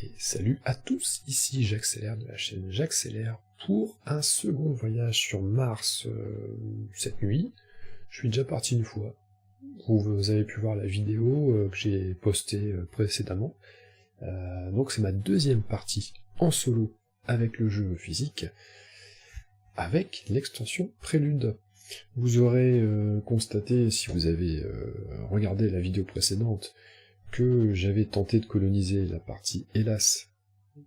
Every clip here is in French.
Et salut à tous, ici J'accélère de la chaîne J'accélère pour un second voyage sur Mars cette nuit. Je suis déjà parti une fois, vous avez pu voir la vidéo que j'ai postée précédemment. Donc c'est ma deuxième partie en solo avec le jeu physique, avec l'extension Prélude. Vous aurez constaté, si vous avez regardé la vidéo précédente, que j'avais tenté de coloniser la partie Hélas,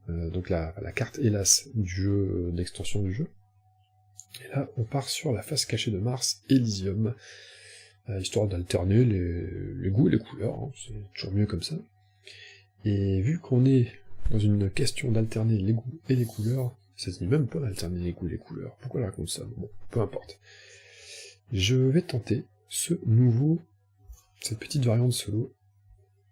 donc la carte Hélas du jeu, d'extension du jeu. Et là, on part sur la face cachée de Mars, Elysium, histoire d'alterner les goûts et les couleurs, hein, c'est toujours mieux comme ça. Et vu qu'on est dans une question d'alterner les goûts et les couleurs, ça se dit même pas d'alterner les goûts et les couleurs, pourquoi je raconte ça? Bon, peu importe. Je vais tenter cette petite variante solo.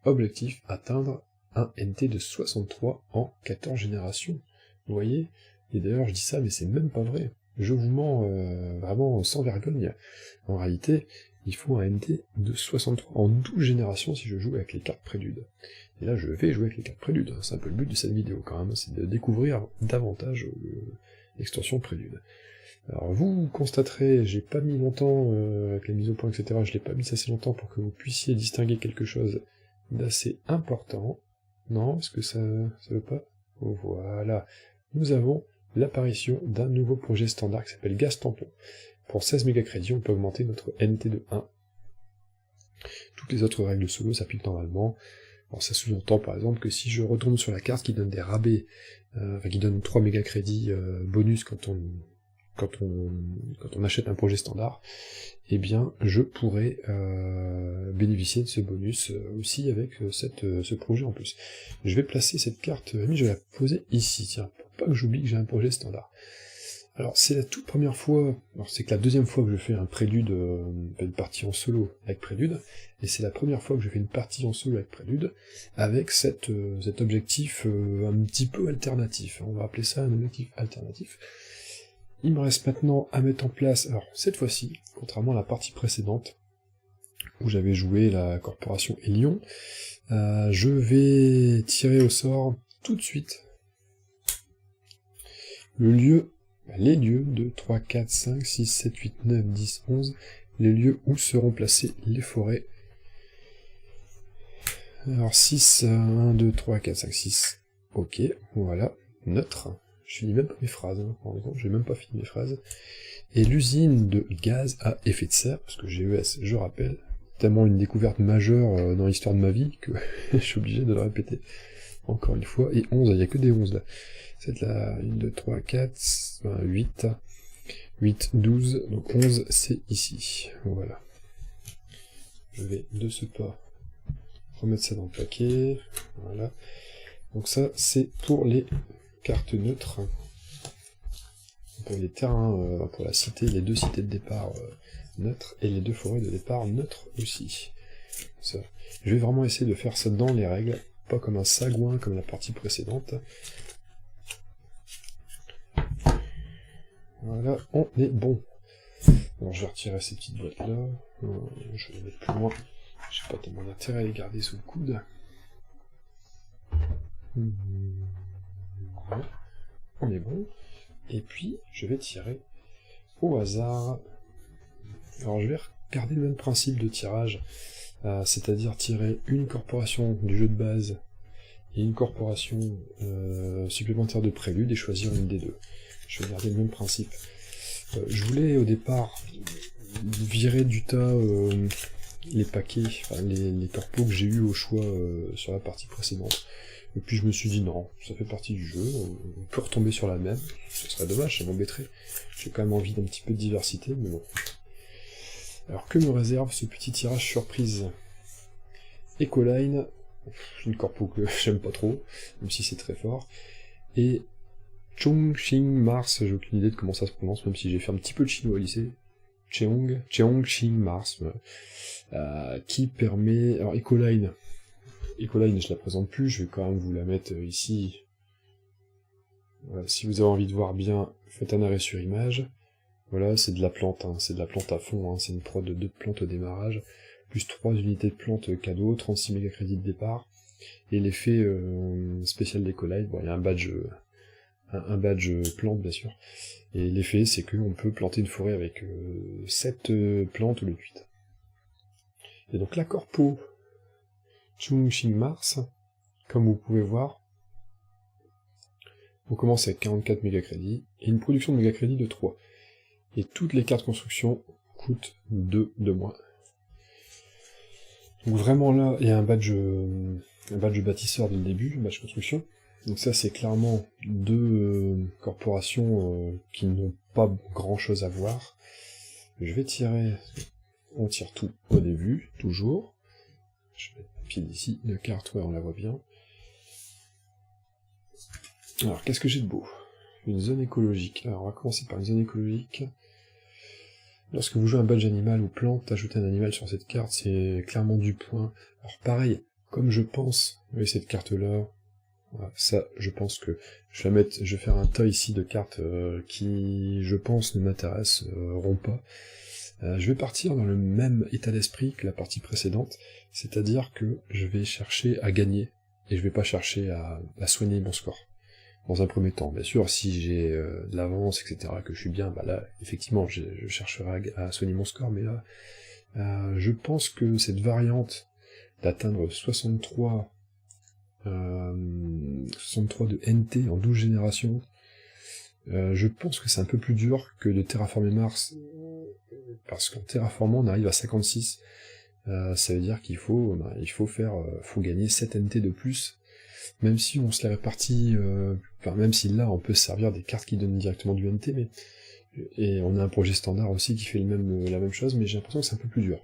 Objectif, atteindre un NT de 63 en 14 générations. Vous voyez? Et d'ailleurs je dis ça, mais c'est même pas vrai. Je vous mens vraiment sans vergogne. En réalité, il faut un NT de 63 en 12 générations si je joue avec les cartes Prélude. Et là je vais jouer avec les cartes Prélude, c'est un peu le but de cette vidéo quand même, c'est de découvrir davantage l'extension Prélude. Alors vous constaterez, j'ai pas mis longtemps, avec les mises au point, etc., je l'ai pas mis assez longtemps pour que vous puissiez distinguer quelque chose d'assez important. Non, est-ce que ça veut pas? Voilà. Nous avons l'apparition d'un nouveau projet standard qui s'appelle Gaz Tampon. Pour 16 mégacrédits, on peut augmenter notre NT de 1. Toutes les autres règles solo s'appliquent normalement. Alors ça sous-entend par exemple que si je retourne sur la carte qui donne des rabais, qui donne 3 mégacrédits bonus quand on achète un projet standard, eh bien je pourrais bénéficier de ce bonus aussi avec ce projet en plus. Je vais placer cette carte, je vais la poser ici, tiens, pour pas que j'oublie que j'ai un projet standard. Alors c'est la toute première fois, alors c'est que la deuxième fois que je fais un prélude, une partie en solo avec prélude, et c'est la première fois que je fais une partie en solo avec prélude, avec cet objectif un petit peu alternatif, on va appeler ça un objectif alternatif. Il me reste maintenant à mettre en place, alors cette fois-ci, contrairement à la partie précédente, où j'avais joué la corporation Hélion, je vais tirer au sort tout de suite les lieux de 3, 4, 5, 6, 7, 8, 9, 10, 11, les lieux où seront placées les forêts. Alors 6, 1, 2, 3, 4, 5, 6, ok, voilà, neutre. Je finis même pas mes phrases, hein. J'ai même pas fini mes phrases. Et l'usine de gaz à effet de serre, parce que GES, je rappelle, tellement une découverte majeure dans l'histoire de ma vie que je suis obligé de le répéter encore une fois. Et 11, il n'y a que des 11 là. C'est là, 1, 2, 3, 4, 8, 8, 12, donc 11 c'est ici. Voilà. Je vais de ce pas remettre ça dans le paquet. Voilà. Donc ça, c'est pour les cartes neutres, pour les terrains, pour la cité, les deux cités de départ neutres, et les deux forêts de départ neutres aussi. Ça. Je vais vraiment essayer de faire ça dans les règles, pas comme un sagouin comme la partie précédente. Voilà, on est bon. Alors je vais retirer ces petites boîtes là, je vais les mettre plus loin, j'ai pas tellement d'intérêt à les garder sous le coude. Voilà. On est bon, et puis je vais tirer au hasard. Alors je vais garder le même principe de tirage, c'est-à-dire tirer une corporation du jeu de base et une corporation supplémentaire de prélude et choisir une des deux. Je vais garder le même principe. Je voulais au départ virer du tas les paquets, enfin les corpos que j'ai eu au choix sur la partie précédente. Et puis je me suis dit non, ça fait partie du jeu, on peut retomber sur la même, ce serait dommage, ça m'embêterait. J'ai quand même envie d'un petit peu de diversité, mais bon. Alors que me réserve ce petit tirage surprise? Ecoline, une corpo que j'aime pas trop, même si c'est très fort, et Chongqing Mars, j'ai aucune idée de comment ça se prononce, même si j'ai fait un petit peu de chinois au lycée. Chongqing Mars, qui permet... Alors Ecoline, je la présente plus, je vais quand même vous la mettre ici. Voilà, si vous avez envie de voir bien, faites un arrêt sur image. Voilà, c'est de la plante, hein, c'est de la plante à fond, hein, c'est une prod de 2 plantes au démarrage, plus 3 unités de plantes cadeau, 36 mégacrédits de départ. Et l'effet spécial d'Ecoline, bon, il y a un badge plante bien sûr, et l'effet c'est qu'on peut planter une forêt avec 7 plantes au lieu de 8. Et donc la corpo Chongqing Mars, comme vous pouvez voir, on commence avec 44 mégacrédits, et une production de mégacrédits de 3. Et toutes les cartes construction coûtent 2 de moins. Donc vraiment là, il y a un badge bâtisseur dès le début, un badge construction. Donc ça c'est clairement deux corporations qui n'ont pas grand chose à voir. Je vais tirer, on tire tout au début, toujours. Je vais mettre pile ici, la carte, ouais on la voit bien. Alors qu'est-ce que j'ai de beau? Une zone écologique. Alors on va commencer par une zone écologique. Lorsque vous jouez un badge animal ou plante, ajouter un animal sur cette carte, c'est clairement du point. Alors pareil, comme je pense, vous voyez cette carte-là, voilà, ça, je pense que je vais faire un tas ici de cartes qui, je pense, ne m'intéresseront pas. Je vais partir dans le même état d'esprit que la partie précédente, c'est-à-dire que je vais chercher à gagner, et je vais pas chercher à soigner mon score. Dans un premier temps, bien sûr, si j'ai de l'avance, etc., que je suis bien, bah là, effectivement, je chercherai à soigner mon score, mais là, je pense que cette variante d'atteindre 63 de NT en 12 générations, je pense que c'est un peu plus dur que de terraformer Mars, parce qu'en terraformant, on arrive à 56, ça veut dire qu'il faut gagner 7 NT de plus, même si on se les répartit, même si là on peut se servir des cartes qui donnent directement du NT, et on a un projet standard aussi qui fait la même chose, mais j'ai l'impression que c'est un peu plus dur.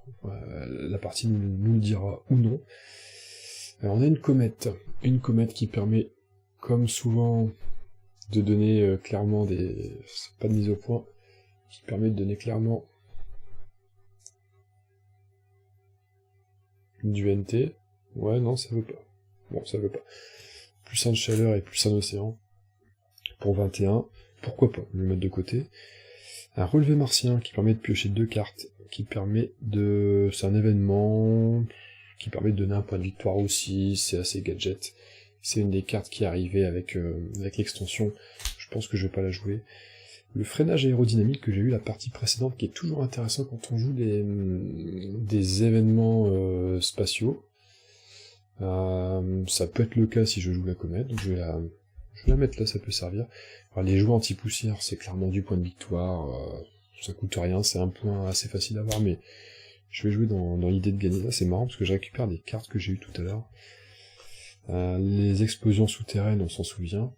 La partie nous le dira ou non. Alors on a une comète qui permet, comme souvent, de donner clairement c'est pas de mise au point, qui permet de donner clairement du NT. Ouais, non, ça veut pas. Bon, ça veut pas. Plus 1 de chaleur et plus 1 d'océan. Pour 21, pourquoi pas, le mettre de côté. Un relevé martien qui permet de piocher 2 cartes, c'est un événement qui permet de donner un point de victoire aussi, c'est assez gadget. C'est une des cartes qui est arrivée avec l'extension, je pense que je vais pas la jouer. Le freinage aérodynamique que j'ai eu la partie précédente, qui est toujours intéressant quand on joue des événements spatiaux. Ça peut être le cas si je joue la comète, donc je vais la mettre là, ça peut servir. Alors, les jouets anti-poussière, c'est clairement du point de victoire, ça coûte rien, c'est un point assez facile à avoir, mais je vais jouer dans l'idée de gagner. Là, c'est marrant parce que je récupère des cartes que j'ai eues tout à l'heure. Les explosions souterraines, on s'en souvient.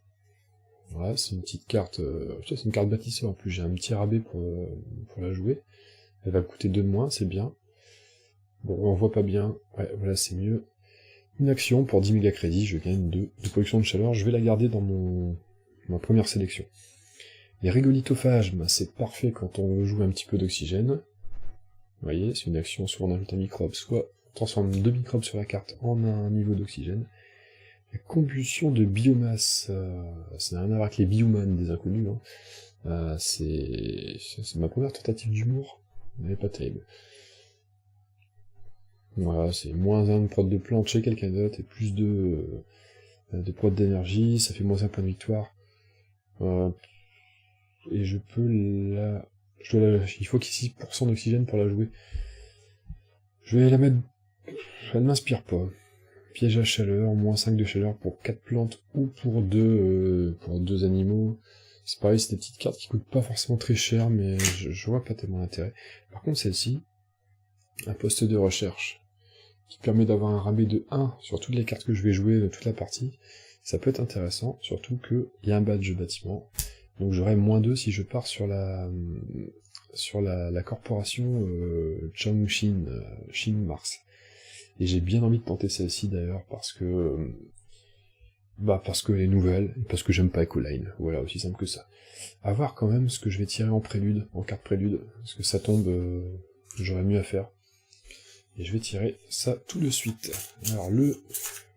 Voilà, c'est une petite carte, c'est une carte bâtisseur en plus, j'ai un petit rabais pour la jouer. Elle va me coûter 2 de moins, c'est bien. Bon, on voit pas bien, ouais, voilà, c'est mieux. Une action pour 10 mégacrédits, je gagne 2 de production de chaleur, je vais la garder dans ma première sélection. Les régolithophages, c'est parfait quand on veut jouer un petit peu d'oxygène. Vous voyez, c'est une action, soit on ajoute un microbe, soit on transforme 2 microbes sur la carte en un niveau d'oxygène. La combustion de biomasse, ça n'a rien à voir avec les biomanes des inconnus, hein. C'est ma première tentative d'humour, mais pas terrible. Voilà, c'est moins 1 de prod de plante chez quelqu'un d'autre, et plus 2 de prod d'énergie, ça fait moins 1 point de victoire. Et je peux il faut qu'il y ait 6% d'oxygène pour la jouer. Je vais la mettre... Elle ne m'inspire pas. Piège à chaleur, moins 5 de chaleur pour 4 plantes ou pour 2 animaux. C'est pareil, c'est des petites cartes qui coûtent pas forcément très cher, mais je vois pas tellement l'intérêt. Par contre, celle-ci, un poste de recherche, qui permet d'avoir un rabais de 1 sur toutes les cartes que je vais jouer de toute la partie, ça peut être intéressant, surtout qu'il y a un badge bâtiment, donc j'aurai moins 2 si je pars sur la corporation Chongqing Mars. Et j'ai bien envie de tenter celle-ci d'ailleurs, parce que elle est nouvelle, et parce que j'aime pas Ecoline, voilà, aussi simple que ça. À voir quand même ce que je vais tirer en prélude, en carte prélude, parce que ça tombe, j'aurais mieux à faire. Et je vais tirer ça tout de suite. Alors le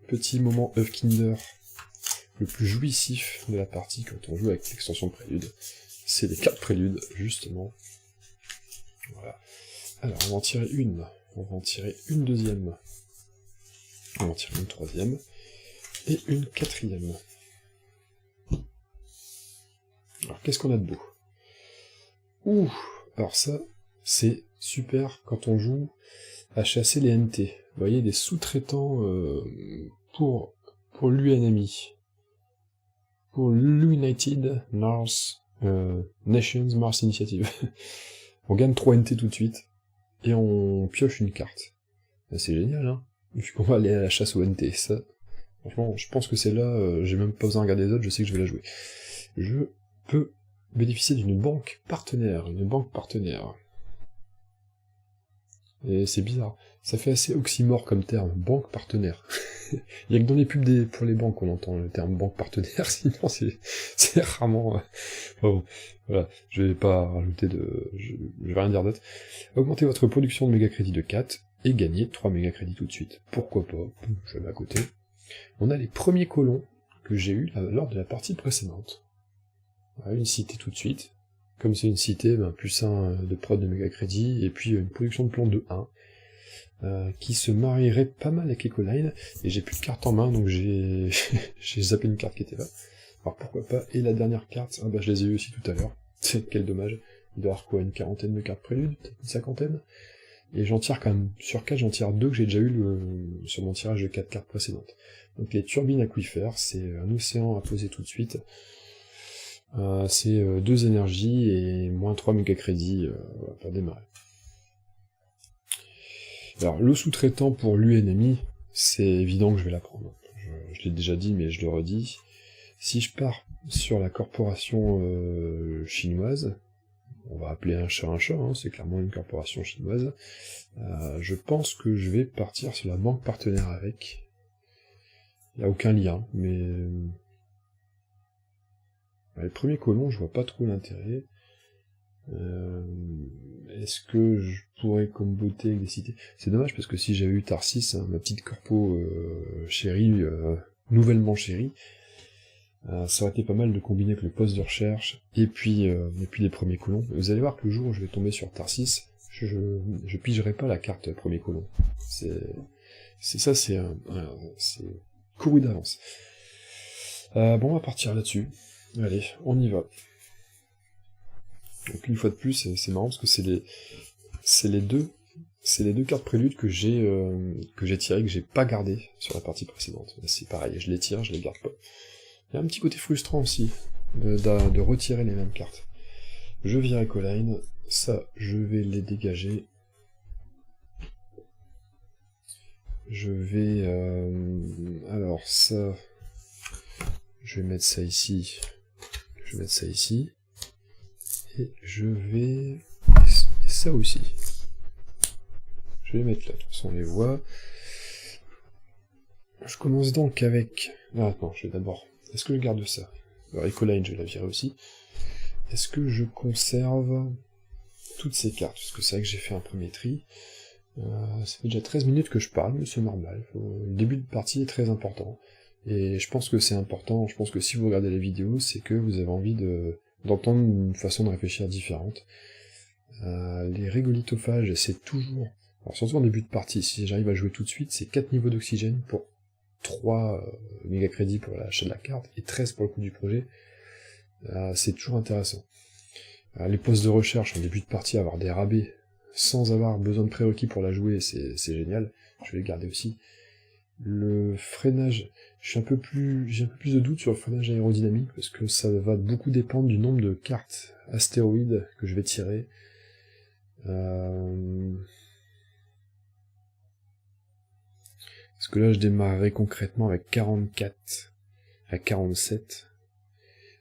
petit moment Œuf-Kinder le plus jouissif de la partie quand on joue avec l'extension prélude, c'est les cartes préludes, justement. Voilà. Alors on va en tirer une, on va en tirer une deuxième, on va en tirer une troisième, Et une quatrième. Alors, qu'est-ce qu'on a de beau? Ouh, alors ça, c'est super quand on joue à chasser les NT. Vous voyez, des sous-traitants pour l'UNMI. Pour l'United North Nations Mars Initiative. On gagne 3 NT tout de suite, et on pioche une carte. C'est génial, hein? On va aller à la chasse aux NT, ça. Franchement, je pense que c'est là, j'ai même pas besoin de regarder les autres, je sais que je vais la jouer. Je peux bénéficier d'une banque partenaire, Et c'est bizarre, ça fait assez oxymore comme terme, banque partenaire. Il y a que dans les pubs pour les banques qu'on entend le terme banque partenaire, sinon c'est rarement... Bon, voilà, je vais pas rajouter de... Je vais rien dire d'autre. Augmentez votre production de méga-crédits de 4, et gagnez 3 méga-crédits tout de suite. Pourquoi pas, je vais à côté. On a les premiers colons que j'ai eu lors de la partie précédente. Voilà, une cité tout de suite. Comme c'est une cité, plus 1 de prod de méga-crédit, et puis une production de plomb de 1, qui se marierait pas mal avec Ecoline, et j'ai plus de cartes en main, donc j'ai j'ai zappé une carte qui était là. Alors pourquoi pas, et la dernière carte, ah bah je les ai eu aussi tout à l'heure, quel dommage, il doit y avoir quoi, une quarantaine de cartes préludes, peut-être une cinquantaine, et j'en tire quand même, sur 4 j'en tire 2 que j'ai déjà eu sur mon tirage de 4 cartes précédentes. Donc les turbines aquifères, c'est un océan à poser tout de suite, c'est 2 énergies et moins 3 méga-crédits pour démarrer. Alors, le sous-traitant pour l'UNMI, c'est évident que je vais la prendre. Je l'ai déjà dit, mais je le redis. Si je pars sur la corporation chinoise, on va appeler un chat, hein, c'est clairement une corporation chinoise, je pense que je vais partir sur la banque partenaire avec. Il n'y a aucun lien, mais... les premiers colons, je vois pas trop l'intérêt. Est-ce que je pourrais comboter avec des cités? C'est dommage parce que si j'avais eu Tarsis, hein, ma petite corpo chérie, nouvellement chérie, ça aurait été pas mal de combiner avec le poste de recherche et puis les premiers colons. Vous allez voir que le jour où je vais tomber sur Tarsis, je pigerai pas la carte premier colon. C'est couru d'avance. Bon, on va partir là-dessus. Allez, on y va. Donc une fois de plus, c'est marrant parce que c'est les deux cartes préludes que j'ai tirées, que j'ai pas gardées sur la partie précédente. C'est pareil, je les tire, je les garde pas. Il y a un petit côté frustrant aussi de retirer les mêmes cartes. Je vire Ecoline, ça je vais les dégager. Je vais alors ça, je vais mettre ça ici. Et je vais... Et ça aussi. Je vais les mettre là, de toute façon on les voit. Je commence donc avec... Ah non, je vais d'abord... Est-ce que je garde ça? Alors Ecoline, je vais la virer aussi. Est-ce que je conserve toutes ces cartes? Parce que c'est vrai que j'ai fait un premier tri. Ça fait déjà 13 minutes que je parle, mais c'est normal. Le début de partie est très important. Et je pense que c'est important, je pense que si vous regardez la vidéo, c'est que vous avez envie d'entendre une façon de réfléchir différente. Les régolithophages, c'est toujours... Alors surtout en début de partie, si j'arrive à jouer tout de suite, c'est 4 niveaux d'oxygène pour 3 méga-crédits pour l'achat de la carte, et 13 pour le coût du projet. C'est toujours intéressant. Les postes de recherche en début de partie, avoir des rabais, sans avoir besoin de prérequis pour la jouer, c'est génial. Je vais le garder aussi. Le freinage, j'ai un peu plus de doutes sur le freinage aérodynamique, parce que ça va beaucoup dépendre du nombre de cartes astéroïdes que je vais tirer. Parce que là, je démarrerai concrètement avec 44 à 47.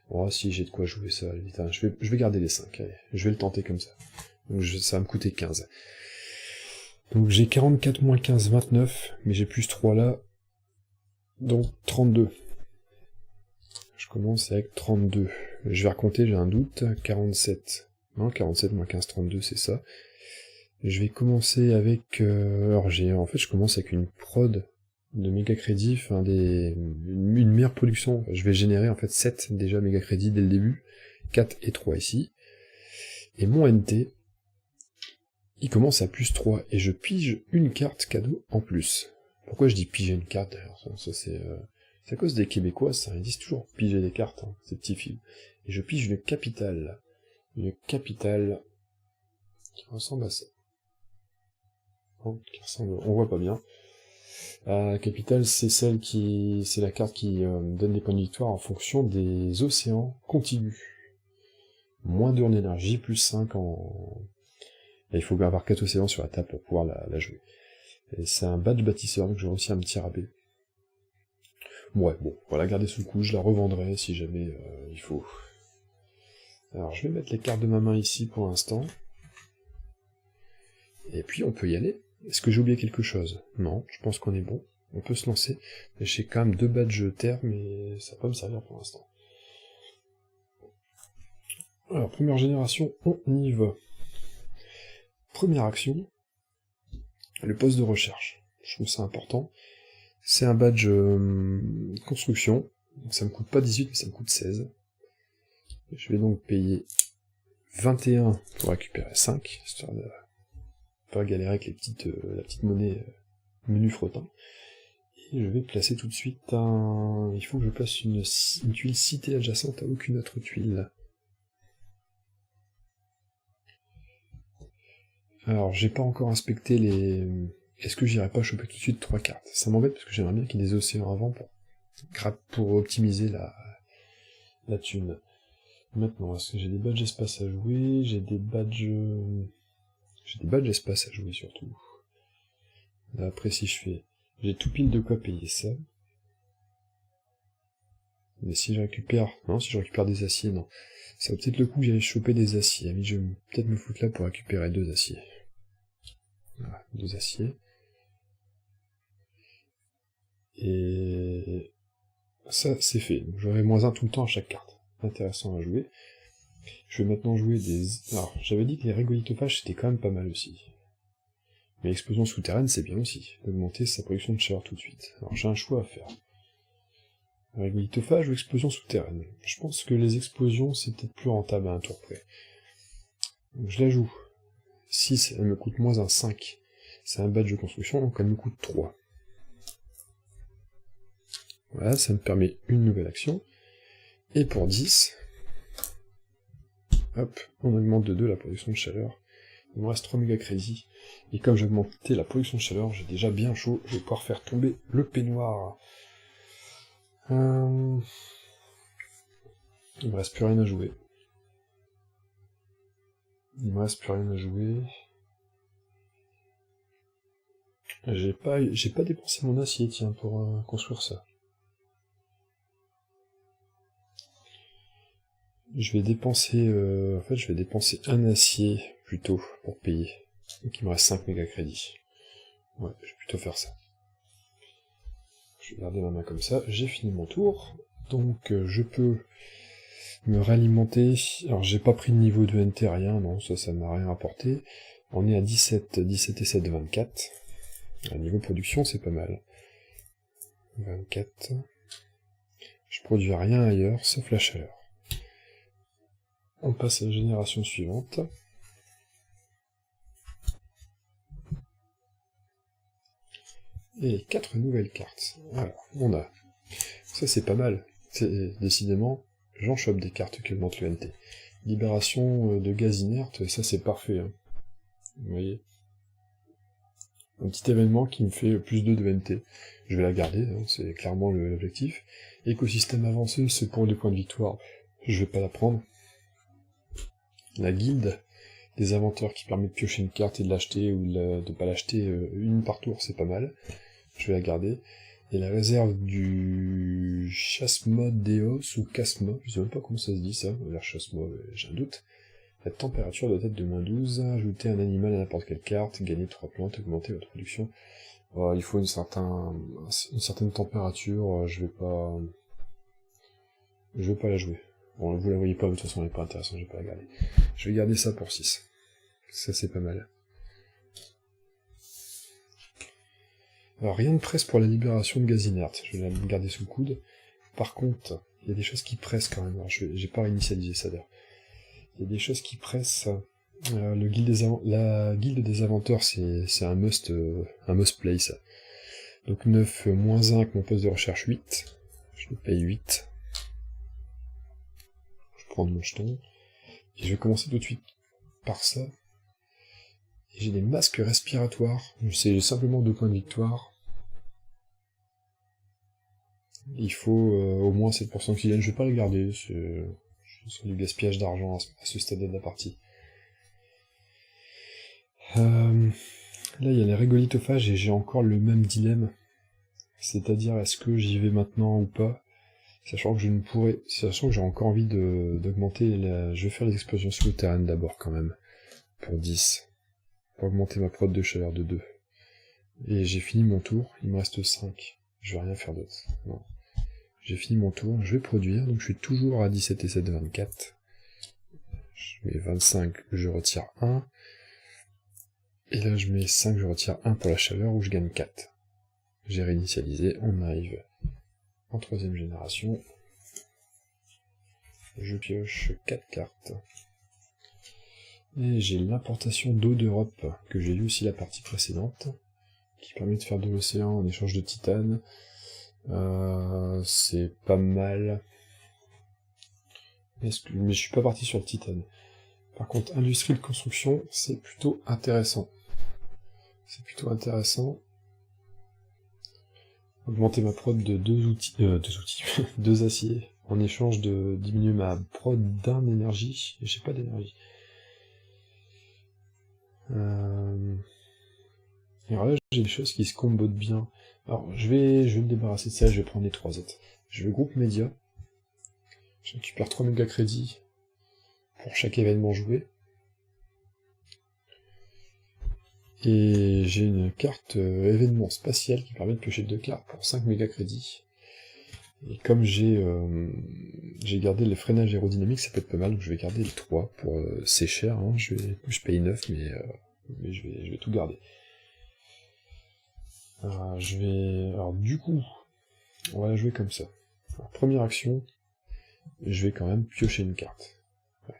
Oh, si j'ai de quoi jouer ça, vite. Hein. Je vais garder les 5, allez. Je vais le tenter comme ça. Donc ça va me coûter 15. Donc j'ai 44 moins 15, 29, mais j'ai plus 3 là, donc 32. Je commence avec 32. Je vais recompter, j'ai un doute, 47. Non, 47 moins 15, 32, c'est ça. Je vais commencer avec... alors je commence avec une prod de méga-crédit, enfin une meilleure production. Je vais générer en fait 7 déjà méga-crédits dès le début, 4 et 3 ici. Et mon NT, il commence à plus 3, et je pige une carte cadeau en plus. Pourquoi je dis piger une carte d'ailleurs? Ça C'est à cause des Québécois, ça, ils disent toujours piger des cartes, hein, ces petits films. Et je pige une capitale. Une capitale qui ressemble à ça. Non, qui ressemble... On voit pas bien. La capitale, c'est c'est la carte qui donne les points de victoire en fonction des océans contigus. Moins 2 en énergie, plus 5 en... Et il faut avoir 4 océans sur la table pour pouvoir la jouer. Et c'est un badge bâtisseur, donc j'ai réussi un petit rabais. Ouais, bon, on va la garder sous le coude, je la revendrai si jamais il faut. Alors je vais mettre les cartes de ma main ici pour l'instant. Et puis on peut y aller. Est-ce que j'ai oublié quelque chose? Non, je pense qu'on est bon. On peut se lancer. J'ai quand même 2 badges terre, mais ça peut me servir pour l'instant. Alors, première génération, on y va. Première action, le poste de recherche. Je trouve ça important. C'est un badge construction. Donc ça me coûte pas 18, mais ça me coûte 16. Je vais donc payer 21 pour récupérer 5, histoire de pas galérer avec la petite monnaie menu frottant. Et je vais placer tout de suite un... Il faut que je place une tuile citée adjacente à aucune autre tuile. Alors, j'ai pas encore inspecté les... Est-ce que j'irai pas choper tout de suite 3 cartes? Ça m'embête parce que j'aimerais bien qu'il y ait des océans avant pour optimiser la thune. Maintenant, est-ce que j'ai des badges espace à jouer? J'ai des badges espace à jouer surtout. Là, après, si je fais... J'ai tout pile de quoi payer ça. Mais si je récupère... Non, si je récupère des aciers, non. Ça vaut peut-être le coup que j'aille choper des aciers. Mais je vais peut-être me foutre là pour récupérer 2 aciers. Voilà, 2 aciers. Et... ça, c'est fait. J'aurai -1 tout le temps à chaque carte. Intéressant à jouer. Je vais maintenant jouer des... Alors, j'avais dit que les régolithophages, c'était quand même pas mal aussi. Mais l'explosion souterraine, c'est bien aussi. D'augmenter sa production de chaleur tout de suite. Alors, j'ai un choix à faire. Régolithophage ou explosion souterraine. Je pense que les explosions, c'est peut-être plus rentable à un tour près. Donc, je la joue. 6, elle me coûte -1, 5. C'est un badge de construction, donc elle me coûte 3. Voilà, ça me permet une nouvelle action. Et pour 10, hop, on augmente de 2 la production de chaleur. Il me reste 3 méga crédits. Et comme j'ai augmenté la production de chaleur, j'ai déjà bien chaud, je vais pouvoir faire tomber le peignoir. Il me reste plus rien à jouer. J'ai pas dépensé mon acier, tiens, pour construire ça. Je vais dépenser... en fait, je vais dépenser un acier, plutôt, pour payer. Donc il me reste 5 méga crédits. Ouais, je vais plutôt faire ça. Je vais garder ma main comme ça, j'ai fini mon tour. Donc je peux me réalimenter. Alors j'ai pas pris de niveau de NT, rien, non, ça m'a rien apporté. On est à 17 et 7, 24. À niveau production, c'est pas mal. 24. Je produis rien ailleurs, sauf la chaleur. On passe à la génération suivante. Et 4 nouvelles cartes. Alors, on a... Ça c'est pas mal. Décidément, j'en chope des cartes qui augmentent le NT. Libération de gaz inerte, ça c'est parfait. Hein. Vous voyez, un petit événement qui me fait plus 2 de NT. Je vais la garder, hein, c'est clairement l'objectif. Écosystème avancé, c'est pour 2 points de victoire. Je vais pas la prendre. La guilde des inventeurs qui permet de piocher une carte et de l'acheter, ou de pas l'acheter une par tour, c'est pas mal. Je vais la garder. Et la réserve du chasse-mode Deos, ou casse-mode, je sais même pas comment ça se dit ça, l'air chasse-mode, j'ai un doute. La température doit être de -12, ajouter un animal à n'importe quelle carte, gagner 3 plantes, augmenter votre production. Il faut une certaine température, je vais pas la jouer. Bon, vous la voyez pas, de toute façon elle est pas intéressante, je vais pas la garder. Je vais garder ça pour 6. Ça c'est pas mal. Alors rien ne presse pour la libération de gaz inerte, je vais la garder sous le coude. Par contre, il y a des choses qui pressent quand même, alors j'ai pas réinitialisé ça d'ailleurs. Il y a des choses qui pressent. La guilde des inventeurs, c'est un must play ça. Donc 9, -1 avec mon poste de recherche 8. Je le paye 8. Je prends mon jeton. Et je vais commencer tout de suite par ça. Et j'ai des masques respiratoires. C'est simplement 2 points de victoire. Il faut au moins 7% d'oxygène. Je vais pas le garder. C'est du gaspillage d'argent à ce stade de la partie. Là, il y a les régolithophages et j'ai encore le même dilemme. C'est-à-dire, est-ce que j'y vais maintenant ou pas? Sachant que j'ai encore envie d'augmenter je vais faire les explosions souterraines d'abord, quand même. Pour 10. Pour augmenter ma prod de chaleur de 2. Et j'ai fini mon tour, il me reste 5. Je vais rien faire d'autre. Non. J'ai fini mon tour, je vais produire, donc je suis toujours à 17 et 7, 24. Je mets 25, je retire 1. Et là je mets 5, je retire 1 pour la chaleur, où je gagne 4. J'ai réinitialisé, on arrive en 3ème génération. Je pioche 4 cartes. Et j'ai l'importation d'eau d'Europe, que j'ai eu aussi la partie précédente, qui permet de faire de l'océan en échange de titane. C'est pas mal. Mais je suis pas parti sur le titane. Par contre, industrie de construction, c'est plutôt intéressant. Augmenter ma prod de 2 aciers, en échange de diminuer ma prod d'1 énergie, et j'ai pas d'énergie. Et alors là, j'ai des choses qui se combotent bien. Alors, je vais me débarrasser de ça, je vais prendre les 3 autres. Je vais groupe média. Je récupère 3 méga crédits pour chaque événement joué. Et j'ai une carte événement spatial qui permet de piocher 2 cartes pour 5 méga crédits. Et comme j'ai gardé le freinage aérodynamique, ça peut être pas mal, donc je vais garder le 3 pour c'est cher, hein, je paye 9, mais je vais tout garder. Alors du coup, on va la jouer comme ça. Alors, première action, je vais quand même piocher une carte.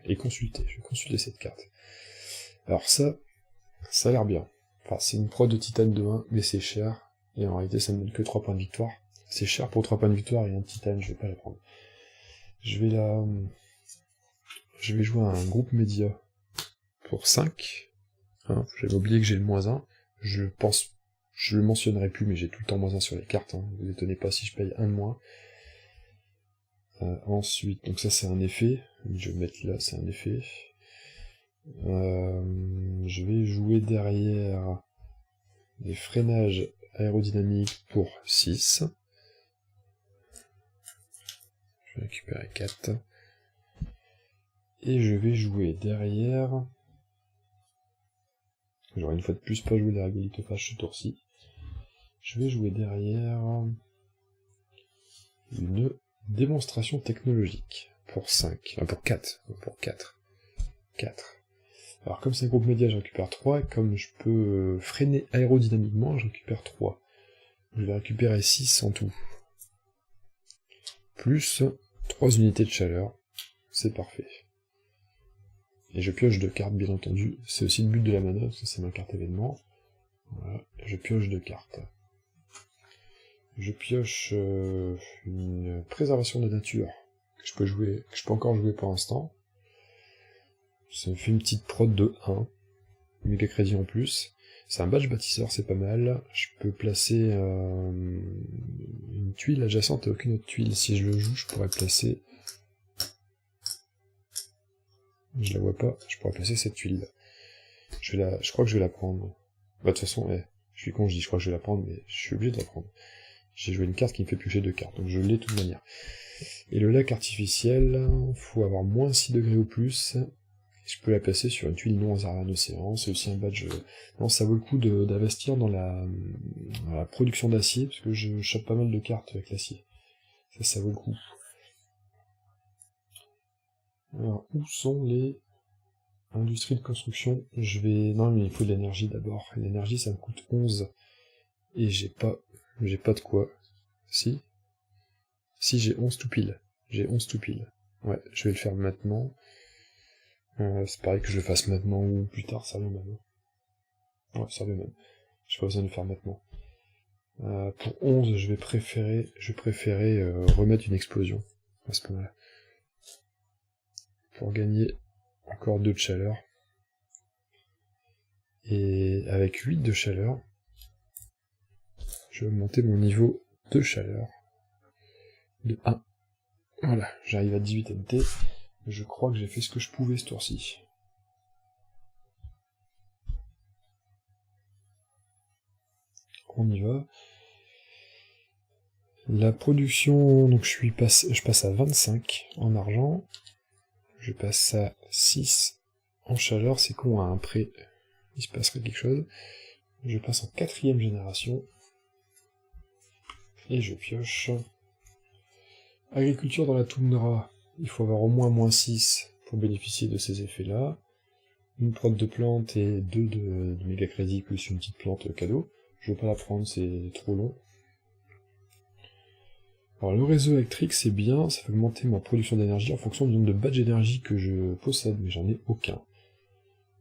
Et je vais consulter cette carte. Alors ça a l'air bien. Enfin, c'est une prod de titane de 1, mais c'est cher, et en réalité ça me donne que 3 points de victoire. C'est cher pour 3 points de victoire, et un titane, je vais pas la prendre. Je vais jouer un groupe média pour 5. Hein, j'avais oublié que j'ai le -1. Je le mentionnerai plus, mais j'ai tout le temps -1 sur les cartes, hein. Vous étonnez pas si je paye 1 de moins. Ensuite, donc ça c'est un effet, je vais mettre là, c'est un effet. Je vais jouer derrière des freinages aérodynamiques pour 6. Je vais récupérer 4. Et je vais jouer derrière... J'aurais une fois de plus pas joué les régolithophages ce tour-ci. Je vais jouer derrière... une démonstration technologique pour 5. Pour 4. Pour 4. 4. Alors comme c'est un groupe média, je récupère 3, et comme je peux freiner aérodynamiquement, je récupère 3. Je vais récupérer 6 en tout. Plus 3 unités de chaleur, c'est parfait. Et je pioche 2 cartes, bien entendu. C'est aussi le but de la manœuvre, parce que c'est ma carte événement. Voilà, je pioche 2 cartes. Je pioche une préservation de nature, que je peux encore jouer pour l'instant. Ça me fait une petite prod de 1, méga crédit en plus. C'est un badge bâtisseur, c'est pas mal. Je peux placer une tuile adjacente à aucune autre tuile. Si je le joue, je pourrais placer... Je la vois pas, je pourrais placer cette tuile. Je crois que je vais la prendre. Bah, de toute façon, je suis con, je crois que je vais la prendre, mais je suis obligé de la prendre. J'ai joué une carte qui me fait piocher 2 cartes, donc je l'ai de toute manière. Et le lac artificiel, faut avoir moins 6 degrés ou plus. Je peux la placer sur une tuile non hasardée d'un océan, c'est aussi un badge... Non, ça vaut le coup d'investir dans la production d'acier, parce que je chope pas mal de cartes avec l'acier. Ça vaut le coup. Alors, où sont les industries de construction? Non, mais il faut de l'énergie d'abord. L'énergie, ça me coûte 11. Et j'ai pas de quoi. Si, j'ai 11 tout pile. J'ai 11 tout pile. Ouais, je vais le faire maintenant. C'est pareil que je le fasse maintenant ou plus tard, ça revient même. Ouais, ça revient même. J'ai pas besoin de le faire maintenant. Pour 11, je vais préférer remettre une explosion à ce moment-là. Pour gagner encore 2 de chaleur. Et avec 8 de chaleur, je vais monter mon niveau de chaleur de 1. Voilà, j'arrive à 18 MT. Je crois que j'ai fait ce que je pouvais ce tour-ci. On y va. La production, donc je passe à 25 en argent. Je passe à 6 en chaleur, c'est con, à un prêt, il se passerait quelque chose. Je passe en 4ème génération. Et je pioche. Agriculture dans la toundra, il faut avoir au moins -6 pour bénéficier de ces effets-là. Une prod de plante et 2 de méga crédit plus une petite plante cadeau. Je vais pas la prendre, c'est trop long. Alors le réseau électrique c'est bien, ça fait augmenter ma production d'énergie en fonction du nombre de badges d'énergie que je possède, mais j'en ai aucun.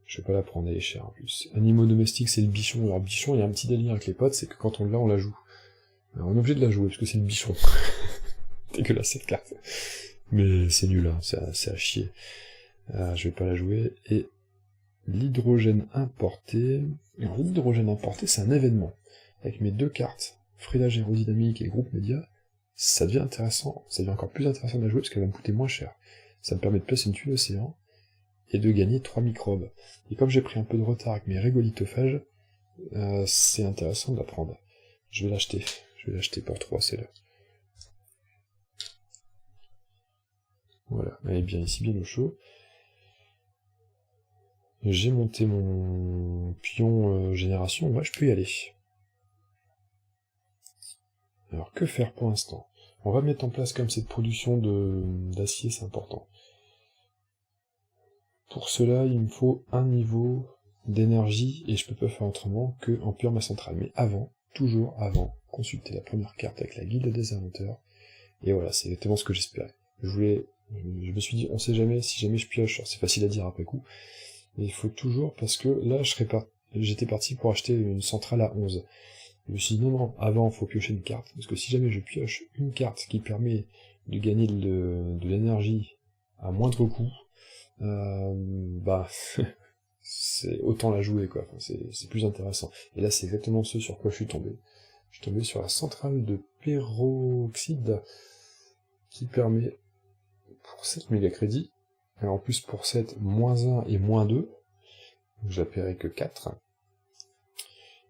Je vais pas la prendre, elle est chère en plus. Animaux domestiques c'est le bichon, alors le bichon il y a un petit délire avec les potes, c'est que quand on l'a on la joue. Alors, on est obligé de la jouer parce que c'est le bichon. Dégueulasse cette carte. Mais c'est nul, hein, c'est à chier. Je vais pas la jouer. Et l'hydrogène importé. Alors l'hydrogène importé c'est un événement. Avec mes 2 cartes, freilage aérodynamique et groupe média, ça devient intéressant, ça devient encore plus intéressant à jouer parce qu'elle va me coûter moins cher. Ça me permet de placer une tuile océan et de gagner 3 microbes. Et comme j'ai pris un peu de retard avec mes régolithophages, c'est intéressant de la prendre. Je vais l'acheter pour 3 celle-là. Voilà, elle est bien ici, bien au chaud. J'ai monté mon pion génération, ouais, je peux y aller. Alors, que faire pour l'instant? On va mettre en place comme cette production d'acier, c'est important. Pour cela, il me faut un niveau d'énergie, et je peux pas faire autrement que en ma centrale. Mais avant, toujours avant, consulter la première carte avec la guilde des inventeurs. Et voilà, c'est exactement ce que j'espérais. Je me suis dit, on sait jamais, si jamais je pioche, c'est facile à dire après coup, mais il faut toujours, parce que là, j'étais parti pour acheter une centrale à 11. Je me suis dit, non, avant, faut piocher une carte, parce que si jamais je pioche une carte qui permet de gagner de l'énergie à moindre coût, c'est autant la jouer, quoi. Enfin, c'est plus intéressant. Et là, c'est exactement ce sur quoi je suis tombé. Je suis tombé sur la centrale de peroxyde, qui permet, pour 7 méga crédits, et en plus pour 7, -1 et -2, donc je la paierai que 4,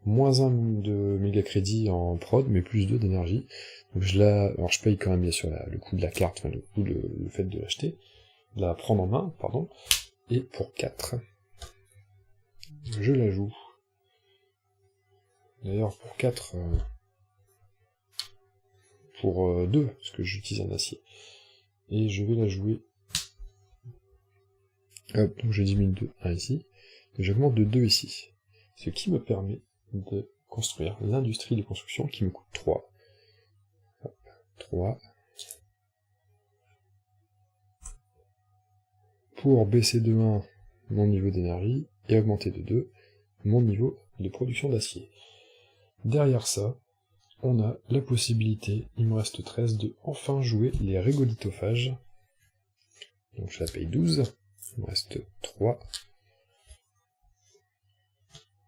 -1 de méga crédit en prod, mais +2 d'énergie. Donc alors je paye quand même bien sûr le coût de la carte, enfin le coût le fait de l'acheter, de la prendre en main, pardon, et pour 4, je la joue. D'ailleurs pour 4, pour 2, parce que j'utilise un acier. Et je vais la jouer. Hop, donc je diminue de 1 ici, et j'augmente de 2 ici. Ce qui me permet de construire l'industrie de construction qui me coûte 3. Hop, 3. Pour baisser de 1 mon niveau d'énergie, et augmenter de 2 mon niveau de production d'acier. Derrière ça, on a la possibilité, il me reste 13, de enfin jouer les régolithophages. Donc je la paye 12, il me reste 3.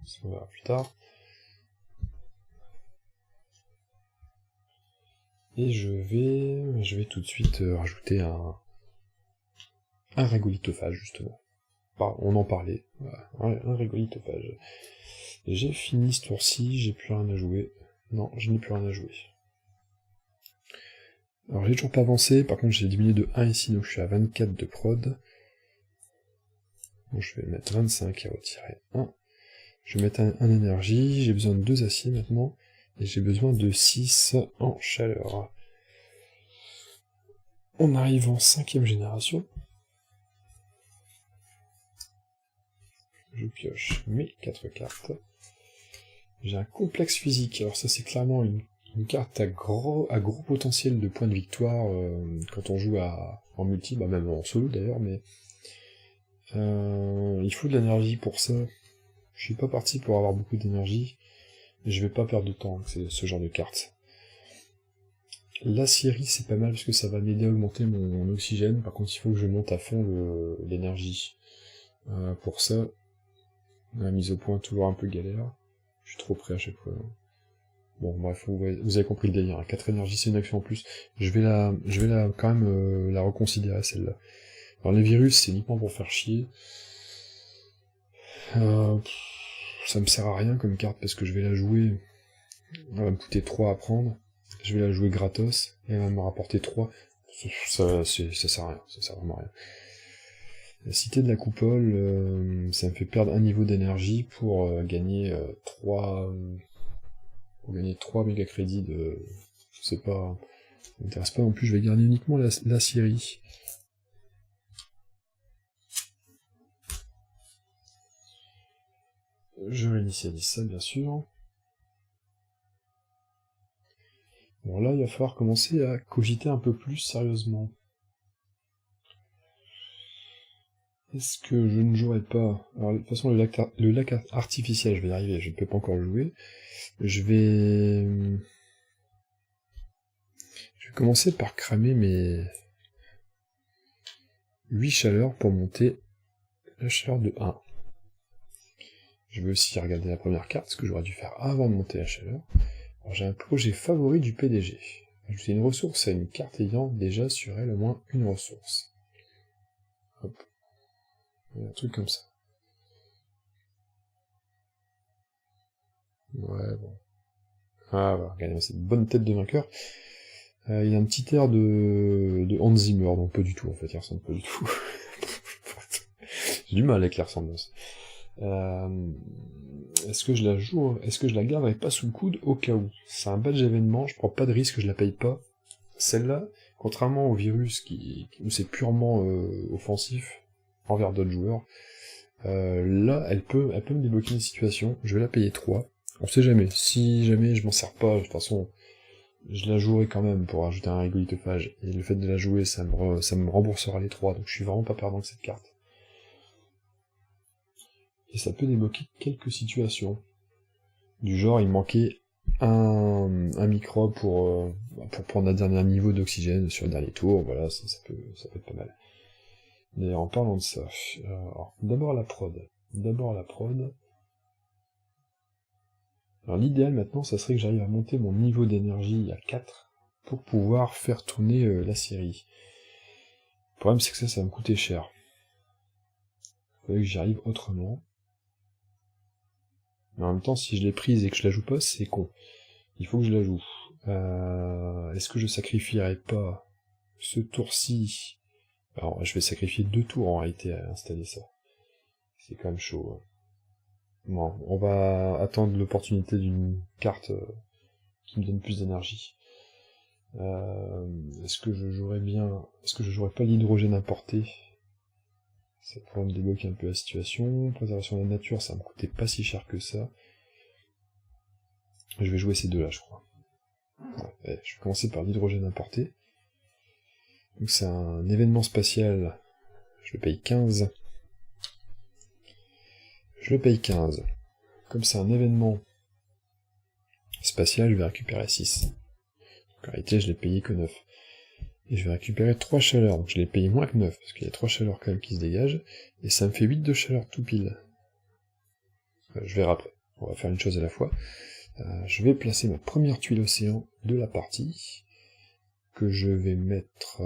Ça on verra plus tard. Et je vais tout de suite rajouter un régolithophage, justement. On en parlait, voilà, un régolithophage. J'ai fini ce tour-ci, j'ai plus rien à jouer. Non, je n'ai plus rien à jouer. Alors j'ai toujours pas avancé, par contre j'ai diminué de 1 ici, donc je suis à 24 de prod. Bon, je vais mettre 25 et retirer 1. Je vais mettre un énergie, j'ai besoin de 2 aciers maintenant, et j'ai besoin de 6 en chaleur. On arrive en 5ème génération. Je pioche mes 4 cartes. J'ai un complexe physique, alors ça c'est clairement une carte à gros potentiel de points de victoire quand on joue en multi, même en solo d'ailleurs, mais il faut de l'énergie pour ça. Je suis pas parti pour avoir beaucoup d'énergie. Et je vais pas perdre de temps avec ce genre de carte. La Syrie, c'est pas mal parce que ça va m'aider à augmenter mon oxygène. Par contre, il faut que je monte à fond l'énergie. Pour ça, la mise au point, toujours un peu galère. Je suis trop près à chaque fois. Bon, bref, vous avez compris le délire. 4 énergies, c'est une action en plus. Je vais quand même la reconsidérer, celle-là. Alors, les virus, c'est uniquement pour faire chier. Ça me sert à rien comme carte parce que je vais la jouer. Elle va me coûter 3 à prendre. Je vais la jouer gratos. Et elle va me rapporter 3. Ça sert à rien. Ça sert vraiment à rien. La cité de la coupole, ça me fait perdre un niveau d'énergie pour gagner 3... Pour gagner 3 méga crédits de... Je sais pas... Ça m'intéresse pas non plus, je vais garder uniquement la Syrie. Je réinitialise ça, bien sûr. Bon, là, il va falloir commencer à cogiter un peu plus sérieusement. Est-ce que je ne jouerai pas... Alors, de toute façon, le lac artificiel, je vais y arriver, je ne peux pas encore le jouer. Je vais commencer par cramer mes 8 chaleurs pour monter la chaleur de 1. Je vais aussi regarder la première carte, ce que j'aurais dû faire avant de monter la chaleur. Alors, j'ai un projet favori du PDG. Ajouter une ressource à une carte ayant déjà sur elle au moins une ressource. Hop. Un truc comme ça. Ouais, bon. Ah, voilà, regardez, c'est une bonne tête de vainqueur. Il a un petit air de Hans Zimmer, donc pas du tout, en fait, il ressemble pas du tout. J'ai du mal avec la ressemblance. Est-ce que je la joue, est-ce que je la garderai pas sous le coude au cas où? C'est un badge événement, je prends pas de risque, je la paye pas. Celle-là, contrairement au virus où c'est purement offensif envers d'autres joueurs, là, elle peut me débloquer une situation, je vais la payer 3. On sait jamais, si jamais je m'en sers pas, de toute façon, je la jouerai quand même pour ajouter un rigolitophage, et le fait de la jouer, ça me remboursera les 3, donc je suis vraiment pas perdant avec cette carte. Et ça peut débloquer quelques situations. Du genre, il manquait un microbe pour prendre un dernier niveau d'oxygène sur le dernier tour, voilà, ça peut être pas mal. D'ailleurs, en parlant de ça, d'abord la prod. Alors l'idéal maintenant, ça serait que j'arrive à monter mon niveau d'énergie à 4 pour pouvoir faire tourner la série. Le problème c'est que ça va me coûter cher. Il faudrait que j'y arrive autrement. Mais en même temps, si je l'ai prise et que je la joue pas, c'est con. Il faut que je la joue. Est-ce que je sacrifierais pas ce tour-ci? Alors, je vais sacrifier 2 tours en réalité à installer ça. C'est quand même chaud. Hein. Bon, on va attendre l'opportunité d'une carte qui me donne plus d'énergie. Est-ce que je jouerais pas l'hydrogène importé? Ça pourrait me débloquer un peu la situation. Préservation de la nature, ça me coûtait pas si cher que ça. Je vais jouer ces deux-là, je crois. Ouais, je vais commencer par l'hydrogène importé. Donc c'est un événement spatial. Je le paye 15. Comme c'est un événement spatial, je vais récupérer 6. Donc en réalité, je l'ai payé que 9. Et je vais récupérer 3 chaleurs, donc je l'ai payé moins que 9, parce qu'il y a 3 chaleurs quand même qui se dégagent, et ça me fait 8 de chaleur tout pile. Je verrai après, on va faire une chose à la fois. Je vais placer ma première tuile océan de la partie, que je vais mettre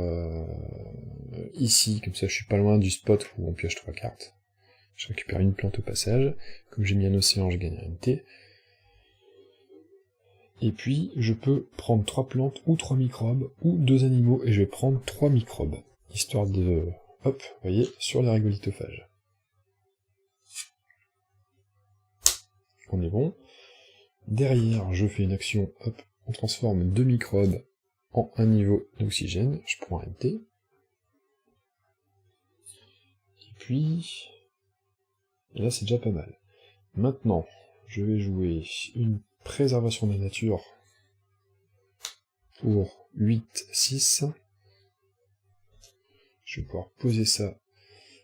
ici, comme ça je suis pas loin du spot où on pioche 3 cartes. Je récupère une plante au passage, comme j'ai mis un océan, je gagne un T. Et puis, je peux prendre 3 plantes, ou 3 microbes, ou 2 animaux, et je vais prendre 3 microbes, histoire de... Hop, vous voyez, sur les rigolitophages. On est bon. Derrière, je fais une action, hop, on transforme 2 microbes en 1 niveau d'oxygène, je prends un T. Et puis... Et là, c'est déjà pas mal. Maintenant, je vais jouer une préservation de la nature pour 8, 6. Je vais pouvoir poser ça.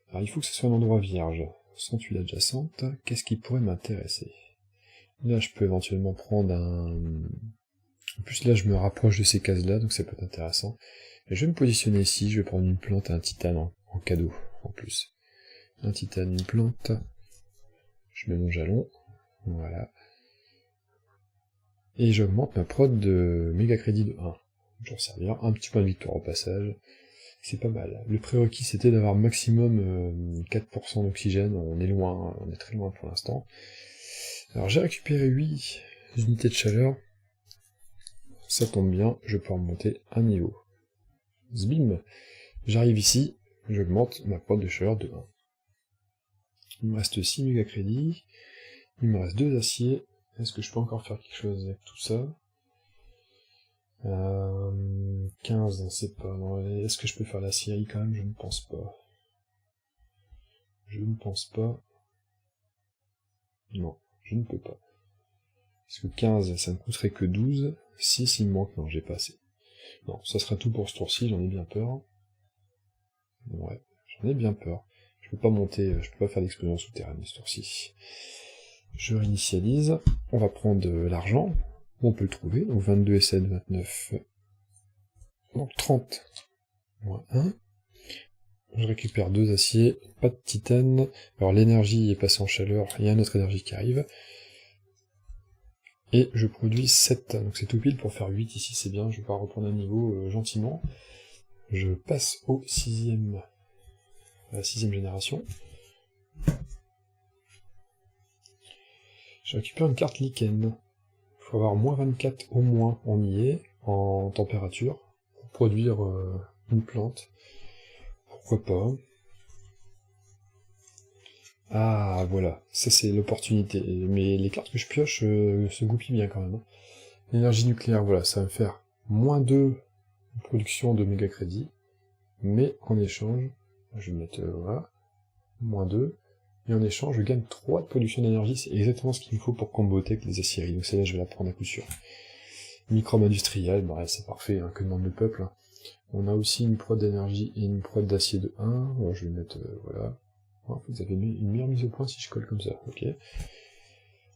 Alors il faut que ce soit un endroit vierge. Sans tuile adjacente, qu'est-ce qui pourrait m'intéresser? Là, je peux éventuellement prendre un... En plus, là, je me rapproche de ces cases-là, donc ça peut être intéressant. Et je vais me positionner ici, je vais prendre une plante et un titane en cadeau, en plus. Un titane, une plante. Je mets mon jalon. Voilà. Et j'augmente ma prod de méga crédit de 1. Je vais servir un petit point de victoire au passage. C'est pas mal. Le prérequis c'était d'avoir maximum 4% d'oxygène. On est loin, on est très loin pour l'instant. Alors j'ai récupéré 8 unités de chaleur. Ça tombe bien, je peux remonter un niveau. Zbim. J'arrive ici, j'augmente ma prod de chaleur de 1. Il me reste 6 méga crédits. Il me reste 2 aciers. Est-ce que je peux encore faire quelque chose avec tout ça? 15, c'est pas... Est-ce que je peux faire la scierie quand même? Je ne pense pas. Je ne pense pas. Non, je ne peux pas. Parce que 15, ça me coûterait que 12. 6, il me manque. Non, j'ai pas assez. Non, ça sera tout pour ce tour-ci, j'en ai bien peur. Ouais, j'en ai bien peur. Je peux pas monter, je peux pas faire d'explosion souterraine ce tour-ci. Je réinitialise. On va prendre l'argent. On peut le trouver. Donc 22 SN, 29. Donc 30. Moins 1. Je récupère 2 aciers. Pas de titane. Alors l'énergie est passée en chaleur. Il y a une autre énergie qui arrive. Et je produis 7. Donc c'est tout pile pour faire 8 ici, c'est bien. Je vais pas reprendre un niveau gentiment. Je passe au 6ème. À la 6ème génération. Je récupère une carte lichen. Il faut avoir moins 24 au moins, on y est, en température, pour produire une plante. Pourquoi pas. Ah, voilà, ça c'est l'opportunité. Mais les cartes que je pioche se goupillent bien quand même. L'énergie nucléaire, voilà, ça va me faire moins 2 de production de méga crédit. Mais en échange, je vais mettre, voilà, moins 2. Et en échange, je gagne 3 de production d'énergie, c'est exactement ce qu'il me faut pour comboter avec les aciéries. Donc celle-là, je vais la prendre à coup sûr. Microbe industriel, bah c'est parfait, hein, que demande le peuple. Hein. On a aussi une prod d'énergie et une prod d'acier de 1. Bon, je vais mettre, voilà. Oh, vous avez une meilleure mise au point si je colle comme ça, ok.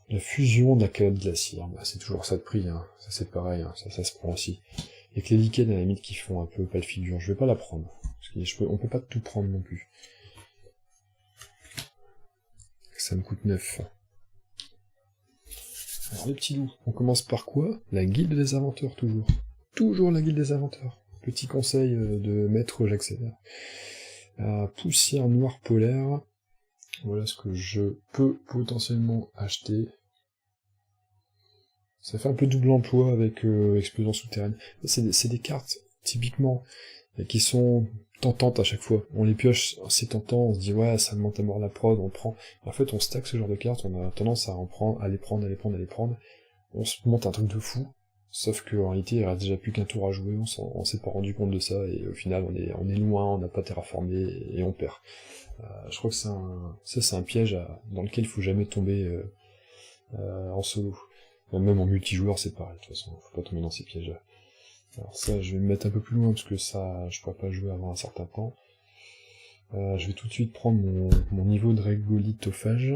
La fusion de la calade glaciaire, bah c'est toujours ça de prix, hein. Ça c'est pareil, hein. Ça se prend aussi. Et que les lichens à la limite qui font un peu pas de figure, je vais pas la prendre. Parce que on peut pas tout prendre non plus. Ça me coûte 9. Alors les petits loups, on commence par quoi? La guilde des inventeurs, toujours. Toujours la guilde des inventeurs. Petit conseil de maître Jacques Sévère. Poussière noire polaire. Voilà ce que je peux potentiellement acheter. Ça fait un peu double emploi avec explosion souterraine. C'est des cartes, typiquement, qui sont tentantes à chaque fois. On les pioche, c'est tentant, on se dit ouais, ça monte à mort la prod, on prend. En fait, on stack ce genre de cartes, on a tendance à en prendre, à les prendre. On se monte un truc de fou. Sauf qu'en réalité, il reste déjà plus qu'un tour à jouer, on s'est pas rendu compte de ça, et au final, on est loin, on n'a pas terraformé, et on perd. Je crois que c'est un piège dans lequel il faut jamais tomber en solo. Même en multijoueur, c'est pareil, de toute façon, faut pas tomber dans ces pièges-là. Alors ça, je vais me mettre un peu plus loin, parce que ça, je pourrais pas jouer avant un certain temps. Je vais tout de suite prendre mon niveau de régolithophage,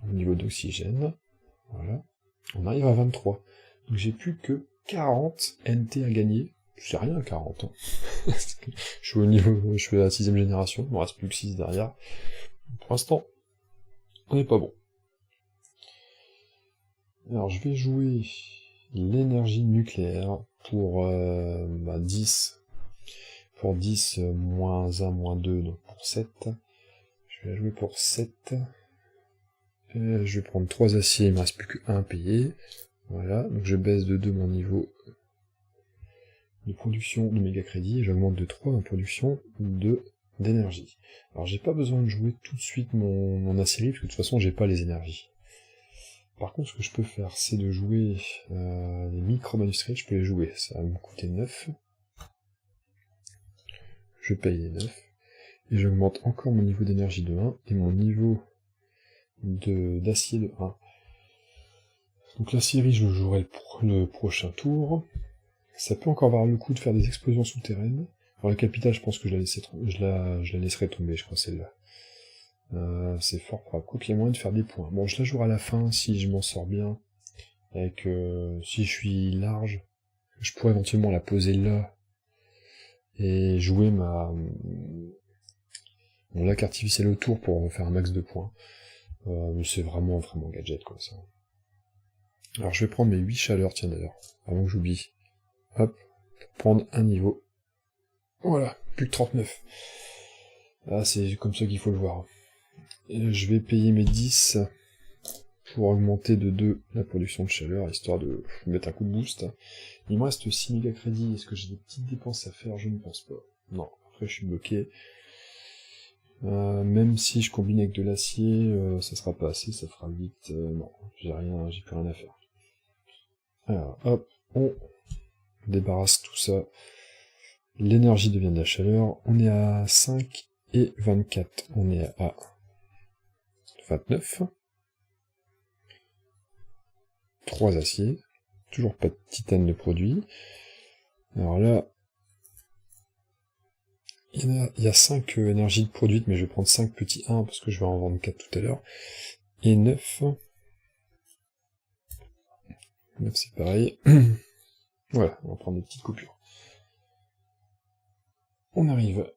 mon niveau d'oxygène, voilà. On arrive à 23. Donc j'ai plus que 40 NT à gagner. C'est rien, 40. Hein. Je suis au niveau, je suis à la 6ème génération, il me reste plus que 6 derrière. Pour l'instant, on n'est pas bon. Alors je vais jouer l'énergie nucléaire pour 10. Pour 10, moins 1, moins 2, donc pour 7. Je vais la jouer pour 7. Je vais prendre 3 aciers, il me reste plus que 1 payé. Voilà, donc je baisse de 2 mon niveau de production de méga crédit, et j'augmente de 3 ma production d'énergie. Alors j'ai pas besoin de jouer tout de suite mon aciérie, parce que de toute façon j'ai pas les énergies. Par contre, ce que je peux faire, c'est de jouer les microbes industriels, je peux les jouer, ça va me coûter 9. Je paye les 9, et j'augmente encore mon niveau d'énergie de 1, et mon niveau d'acier de 1. Donc la scierie, je le jouerai le prochain tour. Ça peut encore avoir le coup de faire des explosions souterraines. Alors la capitale, je pense que je la laisserai tomber, je crois, celle-là. C'est fort probable. Quoi qu'il y a moyen de faire des points. Bon, je la jouerai à la fin, si je m'en sors bien. Avec, si je suis large, je pourrais éventuellement la poser là, et jouer mon lac artificiel autour pour faire un max de points. Mais c'est vraiment gadget, quoi, ça. Alors je vais prendre mes 8 chaleurs, tiens d'ailleurs, avant que j'oublie. Hop, pour prendre un niveau. Voilà, plus que 39. Ah, c'est comme ça qu'il faut le voir. Et je vais payer mes 10 pour augmenter de 2 la production de chaleur, histoire de mettre un coup de boost. Il me reste 6 méga crédits, est-ce que j'ai des petites dépenses à faire? Je ne pense pas. Non, après je suis bloqué. Même si je combine avec de l'acier, ça sera pas assez, ça fera 8. Non, j'ai plus rien à faire. Alors, hop, on débarrasse tout ça. L'énergie devient de la chaleur. On est à 5 et 24. On est à 29. 3 aciers. Toujours pas de titane de produit. Alors là, il y a 5 énergies de produites, mais je vais prendre 5 petits 1 parce que je vais en vendre 4 tout à l'heure. Et 9. 9 c'est pareil. Voilà, on va prendre des petites coupures. On arrive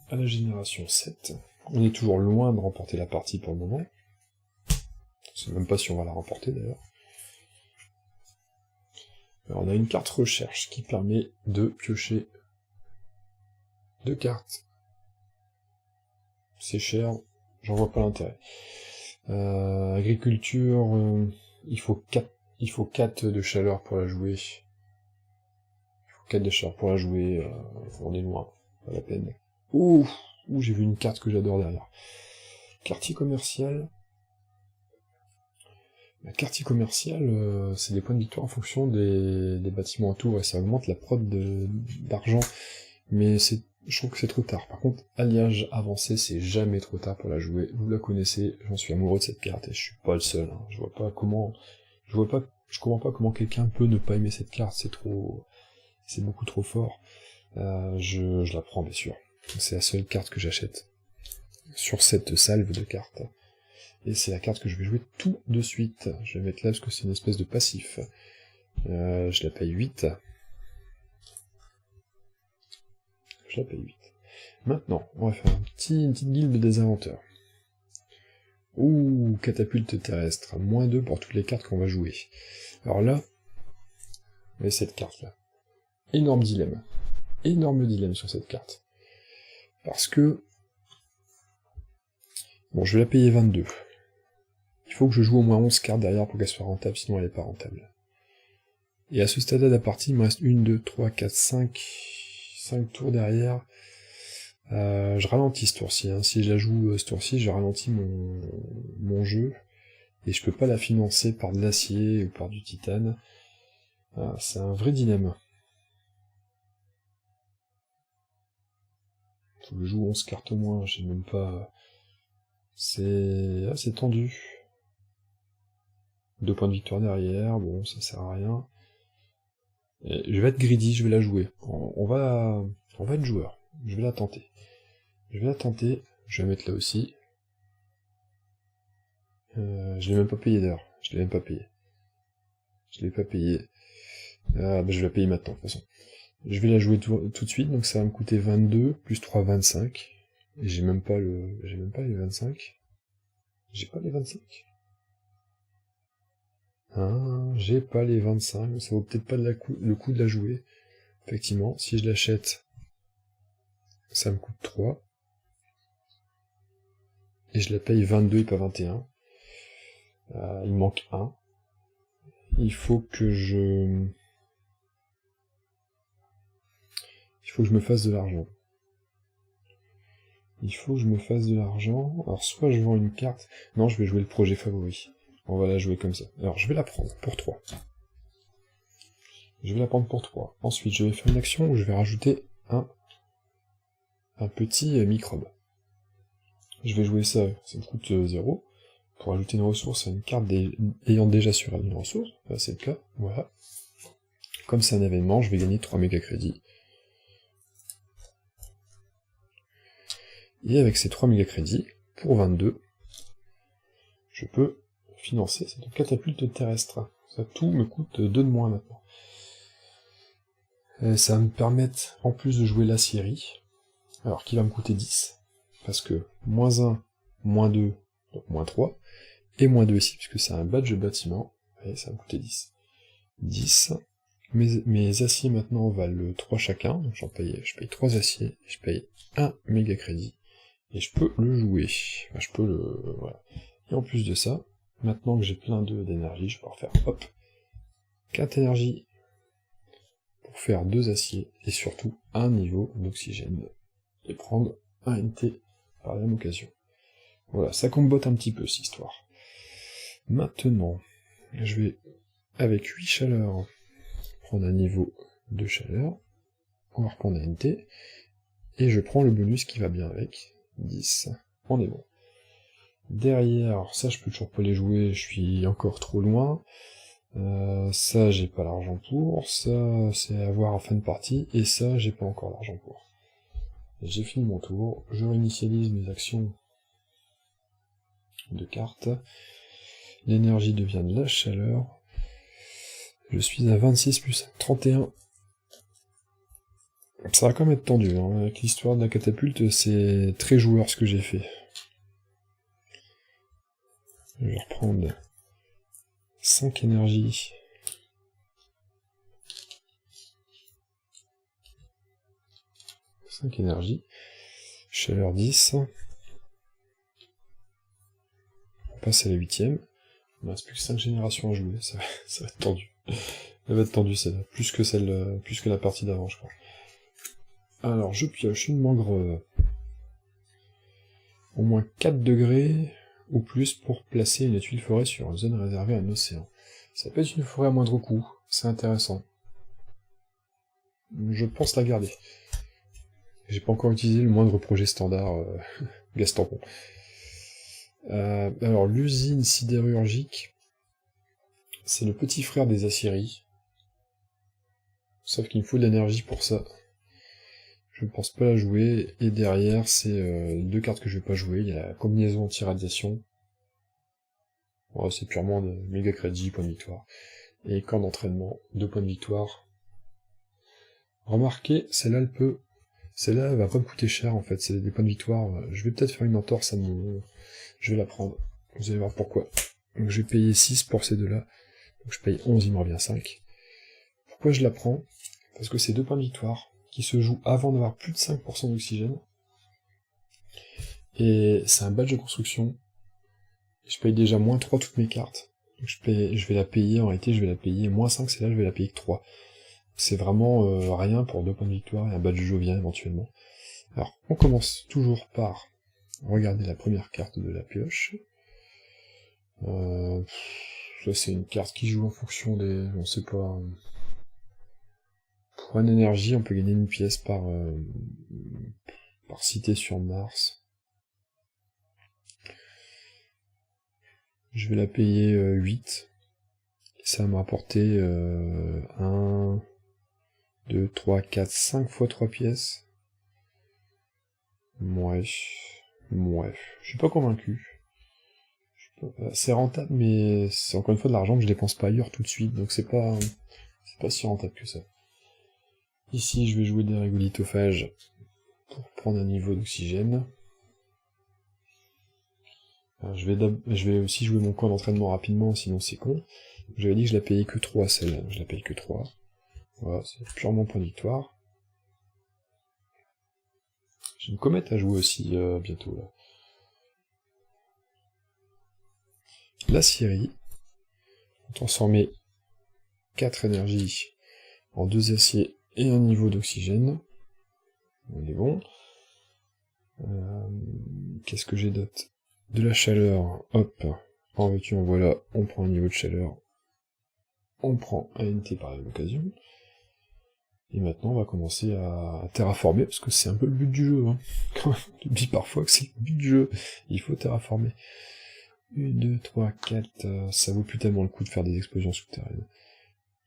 à la génération 7. On est toujours loin de remporter la partie pour le moment. Je sais même pas si on va la remporter d'ailleurs. Alors on a une carte recherche qui permet de piocher 2 cartes. C'est cher, j'en vois pas l'intérêt. Agriculture, il faut 4 de chaleur pour la jouer. Il faut 4 de chaleur pour la jouer, on est loin, pas la peine. Ouh, j'ai vu une carte que j'adore derrière. Quartier commercial. La quartier commercial, c'est des points de victoire en fonction des bâtiments autour, et ça augmente la prod d'argent. Mais je trouve que c'est trop tard. Par contre, alliage avancé, c'est jamais trop tard pour la jouer. Vous la connaissez, j'en suis amoureux de cette carte, et je suis pas le seul. Hein. Je comprends pas comment quelqu'un peut ne pas aimer cette carte, c'est beaucoup trop fort. Je la prends, bien sûr. C'est la seule carte que j'achète sur cette salve de cartes. Et c'est la carte que je vais jouer tout de suite. Je vais mettre là parce que c'est une espèce de passif. Je la paye 8. Je la paye 8. Maintenant, on va faire une petite guilde des inventeurs. Ouh, catapulte terrestre. -2 pour toutes les cartes qu'on va jouer. Alors là, vous voyez cette carte-là. Énorme dilemme. Énorme dilemme sur cette carte. Parce que... Bon, je vais la payer 22. Il faut que je joue au moins 11 cartes derrière pour qu'elle soit rentable, sinon elle n'est pas rentable. Et à ce stade de la partie, il me reste 1, 2, 3, 4, 5 tours derrière. Je ralentis ce tour-ci. Hein. Si je la joue ce tour-ci, je ralentis mon jeu. Et je peux pas la financer par de l'acier ou par du titane. C'est un vrai dilemme. Faut que je joue 11 cartes au moins, j'ai même pas... C'est tendu. 2 points de victoire derrière, bon, ça sert à rien. Et je vais être greedy, je vais la jouer. On va être joueur. Je vais la tenter. Je vais mettre là aussi. Je l'ai même pas payé d'ailleurs. Je l'ai pas payé. Je vais la payer maintenant, de toute façon. Je vais la jouer tout de suite, donc ça va me coûter 22, plus 3, 25. Et j'ai même pas les 25. J'ai pas les 25. J'ai pas les 25, ça vaut peut-être pas le coup de la jouer. Effectivement, si je l'achète, ça me coûte 3. Et je la paye 22 et pas 21. Il me manque 1. Il faut que je me fasse de l'argent. Alors soit je vends une carte... Non, je vais jouer le projet favori. On va la jouer comme ça. Alors je vais la prendre pour 3. Ensuite, je vais faire une action où je vais rajouter un petit microbe. Je vais jouer ça me coûte 0. Pour ajouter une ressource à une carte ayant déjà sur elle une ressource. Là, c'est le cas. Voilà. Comme c'est un événement, je vais gagner 3 méga crédits. Et avec ces 3 méga crédits, pour 22, je peux financer cette catapulte terrestre. Ça tout me coûte 2 de moins maintenant. Et ça va me permettre, en plus de jouer l'acierie, alors qui va me coûter 10, parce que moins 1, moins 2, donc moins 3, et moins 2 ici, puisque c'est un badge de bâtiment, et ça va me coûter 10. 10, mes aciers maintenant valent 3 chacun, donc je paye 3 aciers, je paye 1 méga crédit, et je peux le jouer. Enfin, je peux le... voilà. Et en plus de ça, maintenant que j'ai plein d'énergie, je peux refaire, hop, 4 énergies pour faire 2 aciers, et surtout un niveau d'oxygène, et prendre un NT par la même occasion. Voilà, ça combotte un petit peu cette histoire. Maintenant, je vais, avec 8 chaleurs, prendre un niveau de chaleur, on va reprendre un NT, et je prends le bonus qui va bien avec, 10, on est bon. Derrière, ça je peux toujours pas les jouer, je suis encore trop loin. Ça j'ai pas l'argent pour, ça c'est à voir en fin de partie, et ça j'ai pas encore l'argent pour. J'ai fini mon tour, je réinitialise mes actions de cartes, l'énergie devient de la chaleur, je suis à 26 plus 31. Ça va quand même être tendu, hein. Avec l'histoire de la catapulte, c'est très joueur ce que j'ai fait. Je vais reprendre 5 énergies. Chaleur 10. On passe à la 8ème. Il ne reste plus que 5 générations à jouer, ça va être tendu. Elle va être tendue celle-là, plus que la partie d'avant, je crois. Alors, je pioche une mangrove. Au moins 4 degrés ou plus pour placer une tuile forêt sur une zone réservée à un océan. Ça peut être une forêt à moindre coût, c'est intéressant. Je pense la garder. J'ai pas encore utilisé le moindre projet standard Gastampon. Alors, l'usine sidérurgique, c'est le petit frère des aciéries. Sauf qu'il me faut de l'énergie pour ça. Je ne pense pas la jouer, et derrière, c'est 2 cartes que je vais pas jouer. Il y a la combinaison anti-radiation. Bon, c'est purement de méga crédit, point de victoire. Et camp d'entraînement, 2 points de victoire. Remarquez, celle-là, elle va pas me coûter cher, en fait, c'est des points de victoire. Je vais peut-être faire une entorse à mon... Je vais la prendre. Vous allez voir pourquoi. Donc je vais payer 6 pour ces deux-là. Donc je paye 11, il me revient 5. Pourquoi je la prends? Parce que c'est 2 points de victoire qui se jouent avant d'avoir plus de 5% d'oxygène. Et c'est un badge de construction. Je paye déjà moins 3 toutes mes cartes. Donc je vais la payer, en réalité je vais la payer moins 5, c'est là je vais la payer que 3. C'est vraiment rien pour 2 points de victoire et un badge jovien éventuellement. Alors, on commence toujours par regarder la première carte de la pioche. Ça c'est une carte qui joue en fonction des... on sait pas... Pour une énergie, on peut gagner une pièce par cité sur Mars. Je vais la payer 8. Et ça va me rapporter 1, 2, 3, 4, 5 fois 3 pièces. Ouais, je suis pas convaincu. C'est rentable, mais c'est encore une fois de l'argent que je dépense pas ailleurs tout de suite, donc c'est pas si rentable que ça. Ici, je vais jouer des régolithophages pour prendre un niveau d'oxygène. Je vais aussi jouer mon camp d'entraînement rapidement, sinon c'est con. J'avais dit que je la payais que 3, celle-là, je la paye que 3. Voilà, c'est purement point de victoire. J'ai une comète à jouer aussi bientôt, là. L'acierie. Transformer 4 énergies en 2 aciers et un niveau d'oxygène. On est bon. Qu'est-ce que j'ai d'autre? De la chaleur, hop, en veux-tu, en voilà, on prend un niveau de chaleur, on prend un NT par l'occasion, et maintenant on va commencer à terraformer, parce que c'est un peu le but du jeu, hein. Quand même, on oublie parfois que c'est le but du jeu, il faut terraformer. 1, 2, 3, 4, ça vaut plus tellement le coup de faire des explosions souterraines.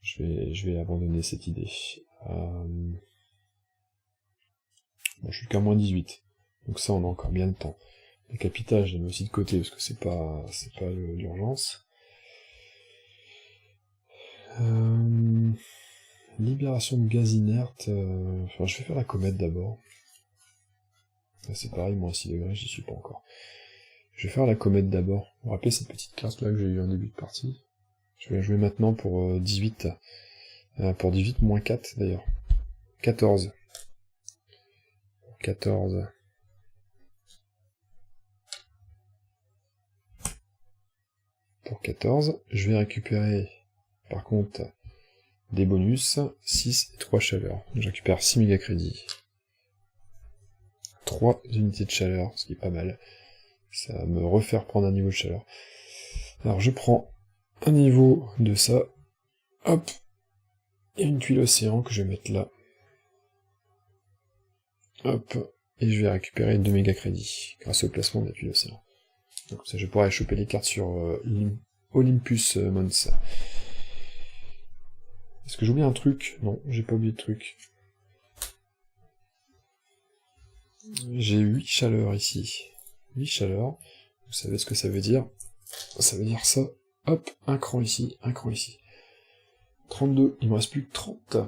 Je vais abandonner cette idée. Bon, je suis qu'à moins 18, donc ça on a encore bien le temps. Le capital, je les mets aussi de côté, parce que c'est pas l'urgence. Libération de gaz inerte. Enfin, je vais faire la comète d'abord. C'est pareil, moi, 6 degrés, j'y suis pas encore. Je vais faire la comète d'abord. Vous vous rappelez cette petite carte là que j'ai eu en début de partie? Je vais la jouer maintenant pour 18. Pour 18, moins 4 d'ailleurs. 14. 14. Pour 14, je vais récupérer, par contre, des bonus, 6 et 3 chaleurs. Je récupère 6 méga crédits. 3 unités de chaleur, ce qui est pas mal. Ça va me refaire prendre un niveau de chaleur. Alors je prends un niveau de ça. Hop. Et une tuile océan que je vais mettre là. Hop. Et je vais récupérer 2 méga crédits, grâce au placement de la tuile océan. Donc ça, je pourrais choper les cartes sur Olympus Mons. Est-ce que j'oublie un truc? Non, j'ai pas oublié de truc. J'ai 8 chaleurs ici. 8 chaleurs. Vous savez ce que ça veut dire? Ça veut dire ça. Hop, un cran ici, un cran ici. 32, il me reste plus que 30.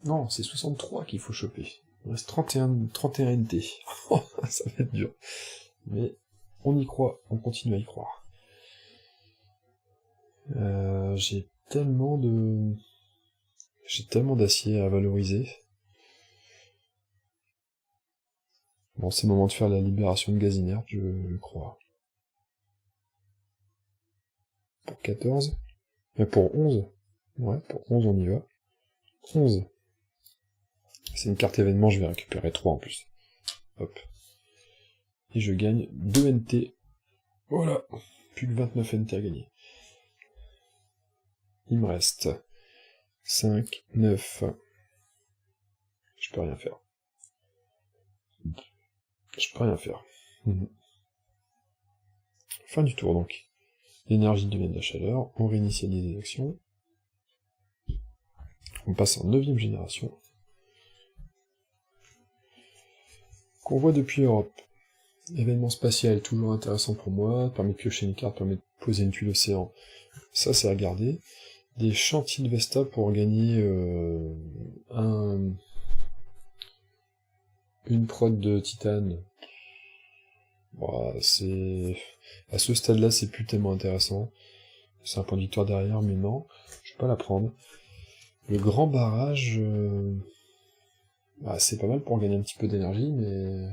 Non, c'est 63 qu'il faut choper. Il me reste 31 NT. Ça va être dur. Mais on y croit, on continue à y croire. J'ai tellement d'acier à valoriser. Bon, c'est le moment de faire la libération de gaz inerte, je crois. Pour 14. Mais pour 11. Ouais, pour 11, on y va. 11. C'est une carte événement, je vais récupérer 3 en plus. Hop. Et je gagne 2 NT. Voilà. Plus que 29 NT à gagner. Il me reste 5, 9. Je peux rien faire. Je peux rien faire. Fin du tour, donc. L'énergie devient de la chaleur. On réinitialise les actions. On passe en 9ème génération. Convoi depuis Europe. Événement spatial, toujours intéressant pour moi. Permet de piocher une carte, permet de poser une tuile océan. Ça, c'est à regarder. Des chantiers de Vesta pour gagner une prod de titane. Bon, c'est... À ce stade-là, c'est plus tellement intéressant. C'est un point de victoire derrière, mais non. Je vais pas la prendre. Le grand barrage... c'est pas mal pour gagner un petit peu d'énergie, mais...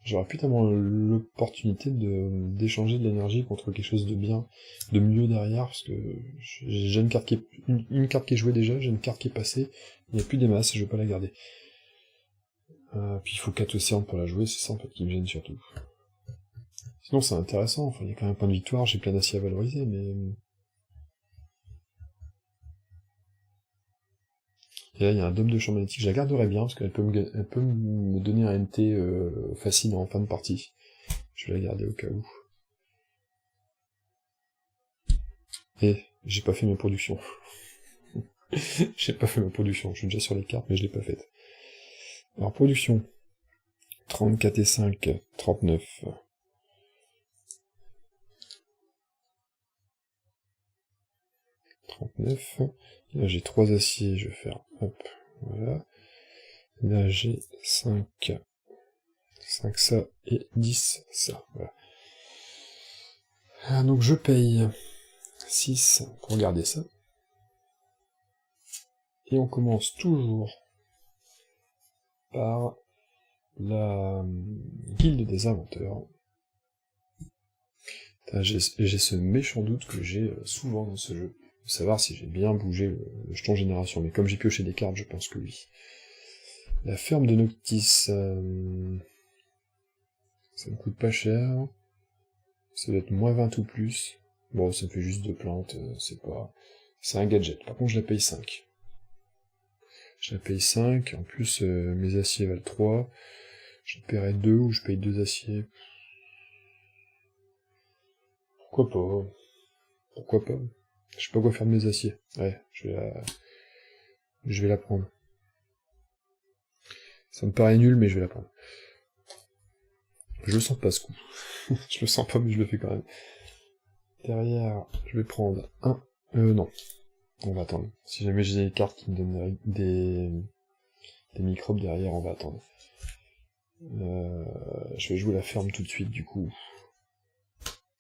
J'aurais plus tellement l'opportunité d'échanger de l'énergie contre quelque chose de bien, de mieux derrière, parce que j'ai une carte qui est, une carte qui est jouée déjà, j'ai une carte qui est passée, il n'y a plus des masses, je vais pas la garder. Puis il faut 4 océans pour la jouer, c'est ça en fait qui me gêne surtout. Sinon c'est intéressant, enfin il y a quand même un point de victoire, j'ai plein d'acier à valoriser, mais... Et là il y a un dôme de champ magnétique, je la garderai bien, parce qu'elle peut me donner un NT facile en fin de partie. Je vais la garder au cas où. Et j'ai pas fait mes productions. J'ai pas fait ma production, je suis déjà sur les cartes, mais je l'ai pas faite. Alors, production. 34 et 5, 39. 39. Là, j'ai 3 aciers, je vais faire, hop, voilà. Là, j'ai 5. 5 ça, et 10 ça, voilà. Donc, je paye 6 pour garder ça. Et on commence toujours par la guilde des inventeurs. J'ai ce méchant doute que j'ai souvent dans ce jeu, de savoir si j'ai bien bougé le jeton génération, mais comme j'ai pioché des cartes, je pense que oui. La ferme de Noctis, ça me coûte pas cher, ça doit être moins 20 ou plus, bon ça me fait juste 2 plantes, c'est pas... C'est un gadget, par contre je la paye 5. Je la paye 5, en plus mes aciers valent 3, je paierai 2 ou je paye 2 aciers. Pourquoi pas? Pourquoi pas? Je sais pas quoi faire de mes aciers. Ouais, je vais la prendre. Ça me paraît nul, mais je vais la prendre. Je le sens pas ce coup. Je le sens pas, mais je le fais quand même. Derrière, je vais prendre un... non. On va attendre. Si jamais j'ai des cartes qui me donnent des microbes derrière, on va attendre. Je vais jouer la ferme tout de suite, du coup.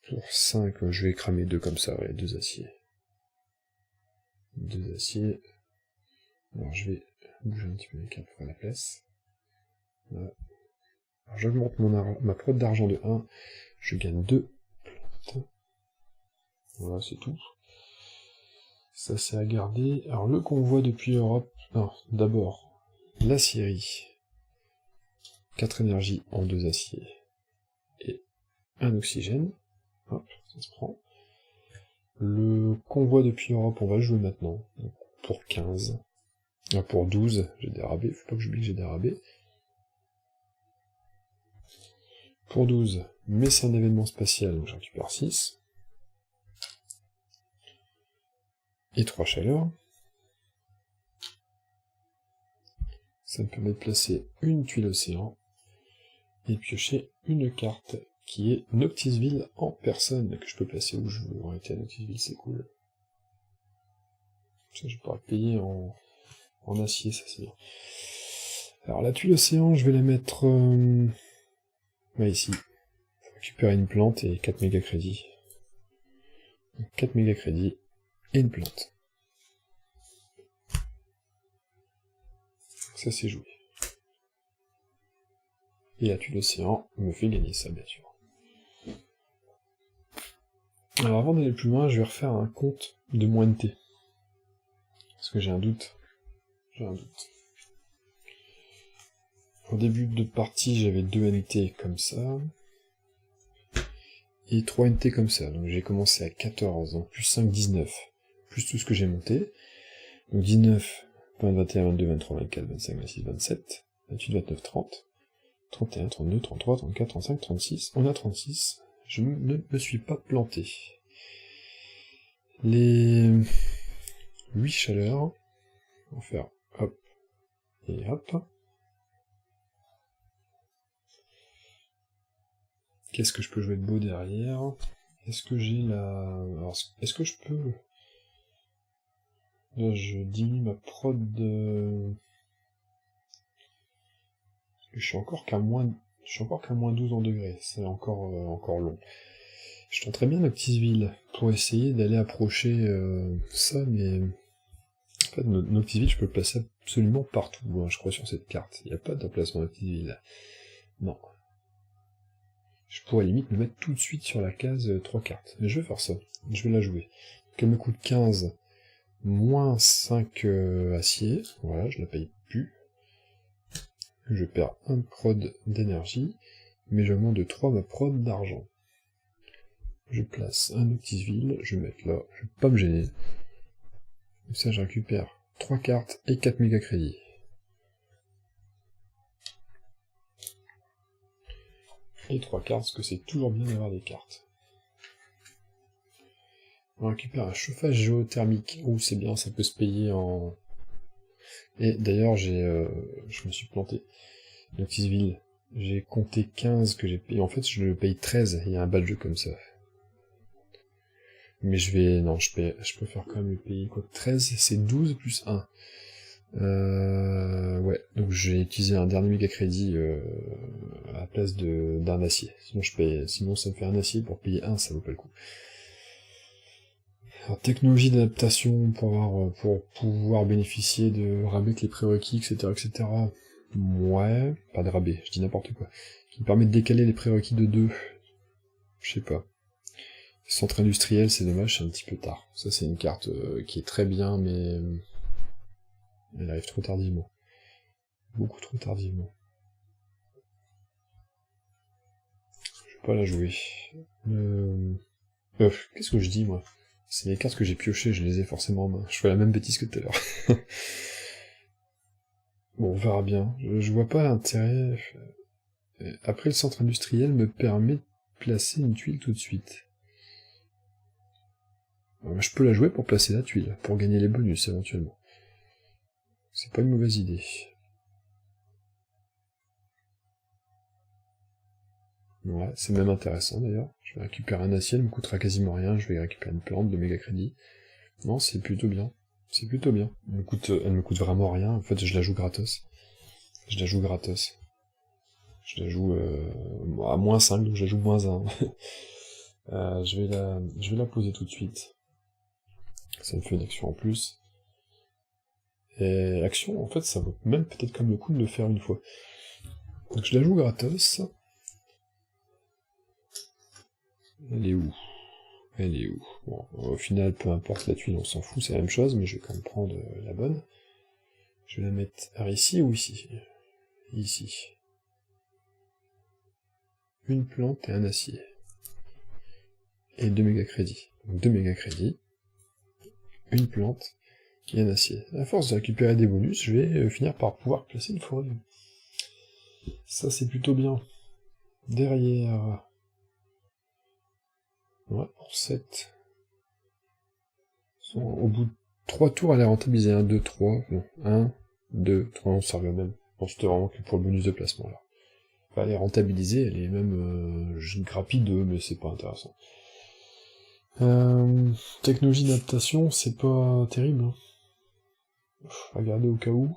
Pour 5, je vais cramer 2 comme ça, ouais, 2 aciers. 2 aciers. Alors je vais bouger un petit peu les cartes pour faire la place. Voilà. Alors j'augmente ma prod d'argent de 1. Je gagne 2 plantes. Voilà, c'est tout. Ça c'est à garder. Alors le convoi depuis Europe. Non, d'abord, la Syrie. 4 énergies en 2 aciers. Et un oxygène. Hop, ça se prend. Le convoi depuis Europe, on va le jouer maintenant. Donc, pour 15. Pour 12, j'ai des rabais. Faut pas que j'oublie que j'ai des rabais. Pour 12, mais c'est un événement spatial, donc je récupère 6. Et 3 chaleurs. Ça me permet de placer une tuile océan et piocher une carte qui est Noctisville en personne, que je peux placer où je veux. En réalité, Noctisville, c'est cool. Ça, je pourrais payer en acier, ça c'est bien. Alors la tuile océan, je vais la mettre ici. Faut récupérer une plante et 4 méga crédits. 4 méga crédits et une plante. Ça c'est joué. Et la tuile océan me fait gagner ça, bien sûr. Alors avant d'aller plus loin, je vais refaire un compte de moins de T. Parce que j'ai un doute. Au début de partie, j'avais 2 NT comme ça. Et 3 NT comme ça. Donc j'ai commencé à 14, donc plus 5, 19. Plus tout ce que j'ai monté. Donc 19, 20, 21, 22, 23, 24, 25, 26, 27, 28, 29, 30, 31, 32, 33, 34, 35, 36. On a 36. Je ne me suis pas planté. Les 8 chaleurs. On va faire hop et hop. Qu'est-ce que je peux jouer de beau derrière? Est-ce que j'ai la... Alors, est-ce que je peux... Là, je diminue ma prod de... Je suis encore qu'à moins 12 en degrés, c'est encore long. Je tenterais bien Noctisville pour essayer d'aller approcher ça, mais... En fait, Noctisville, je peux le placer absolument partout, hein, je crois, sur cette carte. Il n'y a pas d'emplacement Noctisville. Non. Je pourrais limite me mettre tout de suite sur la case 3 cartes. Mais je vais faire ça. Je vais la jouer. Donc elle me coûte 15, moins 5 acier. Voilà, je la paye plus. Je perds un prod d'énergie, mais j'augmente de 3 ma prod d'argent. Je place un Noctisville, je vais mettre là, je vais pas me gêner. Comme ça, je récupère 3 cartes et 4 méga crédits. Et 3 cartes, parce que c'est toujours bien d'avoir des cartes. On récupère un chauffage géothermique. Ouh, c'est bien, ça peut se payer en... Et d'ailleurs, je me suis planté. Noctisville, j'ai compté 15 que j'ai payé. En fait, je le paye 13, il y a un badge comme ça. Mais je vais... Non, je peux faire quand même le payer. Quoi, 13, c'est 12 plus 1. Ouais, donc j'ai utilisé un dernier méga crédit à la place d'un acier. Sinon ça me fait un acier pour payer un, ça vaut pas le coup. Alors, technologie d'adaptation pour pouvoir bénéficier de rabais avec les prérequis, etc., etc. Ouais, pas de rabais, je dis n'importe quoi. Qui me permet de décaler les prérequis de 2. Je sais pas. Centre industriel, c'est dommage, c'est un petit peu tard. Ça c'est une carte qui est très bien, mais elle arrive trop tardivement. Beaucoup trop tardivement. Je vais pas la jouer. Qu'est-ce que je dis, moi? C'est les cartes que j'ai piochées, je les ai forcément en main. Je fais la même bêtise que tout à l'heure. Bon, on verra bien. Je vois pas l'intérêt. Après, le centre industriel me permet de placer une tuile tout de suite. Je peux la jouer pour placer la tuile, pour gagner les bonus, éventuellement. C'est pas une mauvaise idée. Ouais, c'est même intéressant, d'ailleurs. Je vais récupérer un acier, elle me coûtera quasiment rien, je vais récupérer une plante de méga crédit. Non, c'est plutôt bien. C'est plutôt bien. Elle me coûte vraiment rien, en fait je la joue gratos. Je la joue à moins 5, donc je la joue moins 1. Je vais la poser tout de suite. Ça me fait une action en plus. Et action, en fait, ça vaut même peut-être comme le coup de le faire une fois. Donc je la joue gratos. Elle est où? Elle est où? Bon, au final, peu importe la tuile, on s'en fout, c'est la même chose, mais je vais quand même prendre la bonne. Je vais la mettre ici ou ici? Ici. Une plante et un acier. Et 2 méga crédits. Donc 2 méga crédits, une plante et un acier. À force de récupérer des bonus, je vais finir par pouvoir placer une forêt. Ça, c'est plutôt bien. Derrière... Ouais, pour 7. Au bout de 3 tours, elle est rentabilisée. 1, 2, 3. Non, 1, 2, 3, on s'en revient même. Bon, c'était vraiment que pour le bonus de placement, là. Enfin, elle est rentabilisée, elle est même... je grappille 2, mais c'est pas intéressant. Technologie d'adaptation, c'est pas terrible. Hein. Regardez au cas où.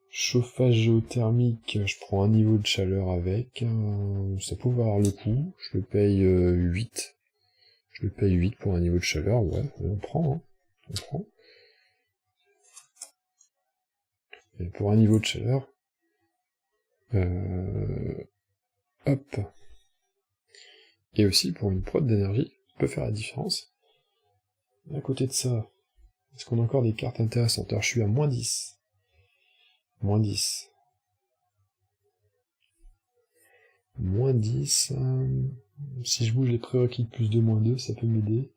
Chauffage géothermique, je prends un niveau de chaleur avec. Ça peut valoir le coup. Je le paye 8. Je le paye 8 pour un niveau de chaleur, ouais, on prend, hein. On prend. Et pour un niveau de chaleur, hop. Et aussi pour une prod d'énergie, ça peut faire la différence. Et à côté de ça, est-ce qu'on a encore des cartes intéressantes? Alors je suis à moins 10. Moins 10. Moins 10. Si je bouge les prérequis de plus 2, moins 2, ça peut m'aider.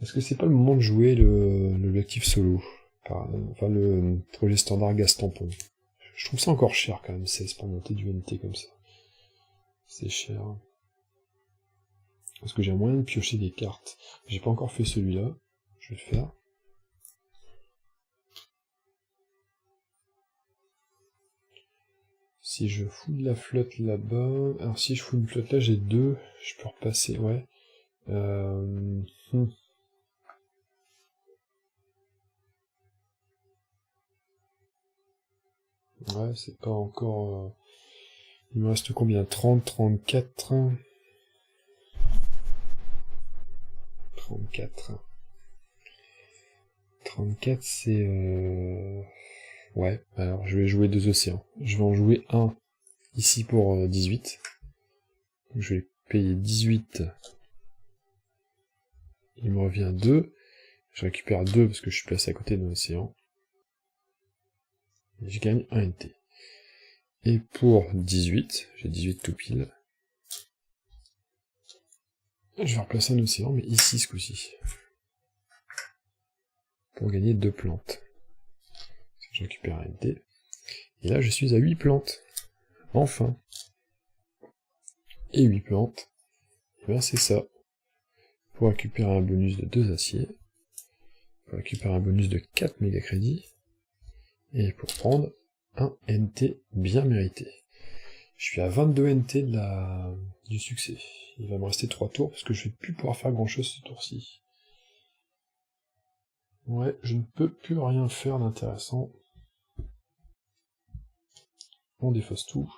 Est-ce que c'est pas le moment de jouer l'objectif solo? Enfin, le projet standard gaz tampon. Je trouve ça encore cher quand même, 16 pour monter du NT comme ça. C'est cher. Est-ce que j'ai un moyen de piocher des cartes? J'ai pas encore fait celui-là. Je vais le faire. Si je fous de la flotte là-bas... Alors si je fous une flotte là, j'ai 2. Je peux repasser, ouais. Ouais, c'est pas encore... Il me reste combien? 30, 34... 34. 34, c'est... Ouais, alors je vais jouer 2 océans. Je vais en jouer un ici pour 18. Donc, je vais payer 18. Il me revient 2. Je récupère 2 parce que je suis placé à côté d'un océan. Et je gagne 1 NT. Et pour 18, j'ai 18 tout pile. Je vais replacer un océan, mais ici ce coup-ci. Pour gagner 2 plantes. Je récupère un NT. Et là je suis à 8 plantes. Enfin. Et 8 plantes. Et bien c'est ça. Pour récupérer un bonus de 2 aciers. Pour récupérer un bonus de 4 méga crédits. Et pour prendre un NT bien mérité. Je suis à 22 NT du succès. Il va me rester 3 tours parce que je vais plus pouvoir faire grand chose ce tour-ci. Ouais, je ne peux plus rien faire d'intéressant. On défausse tout.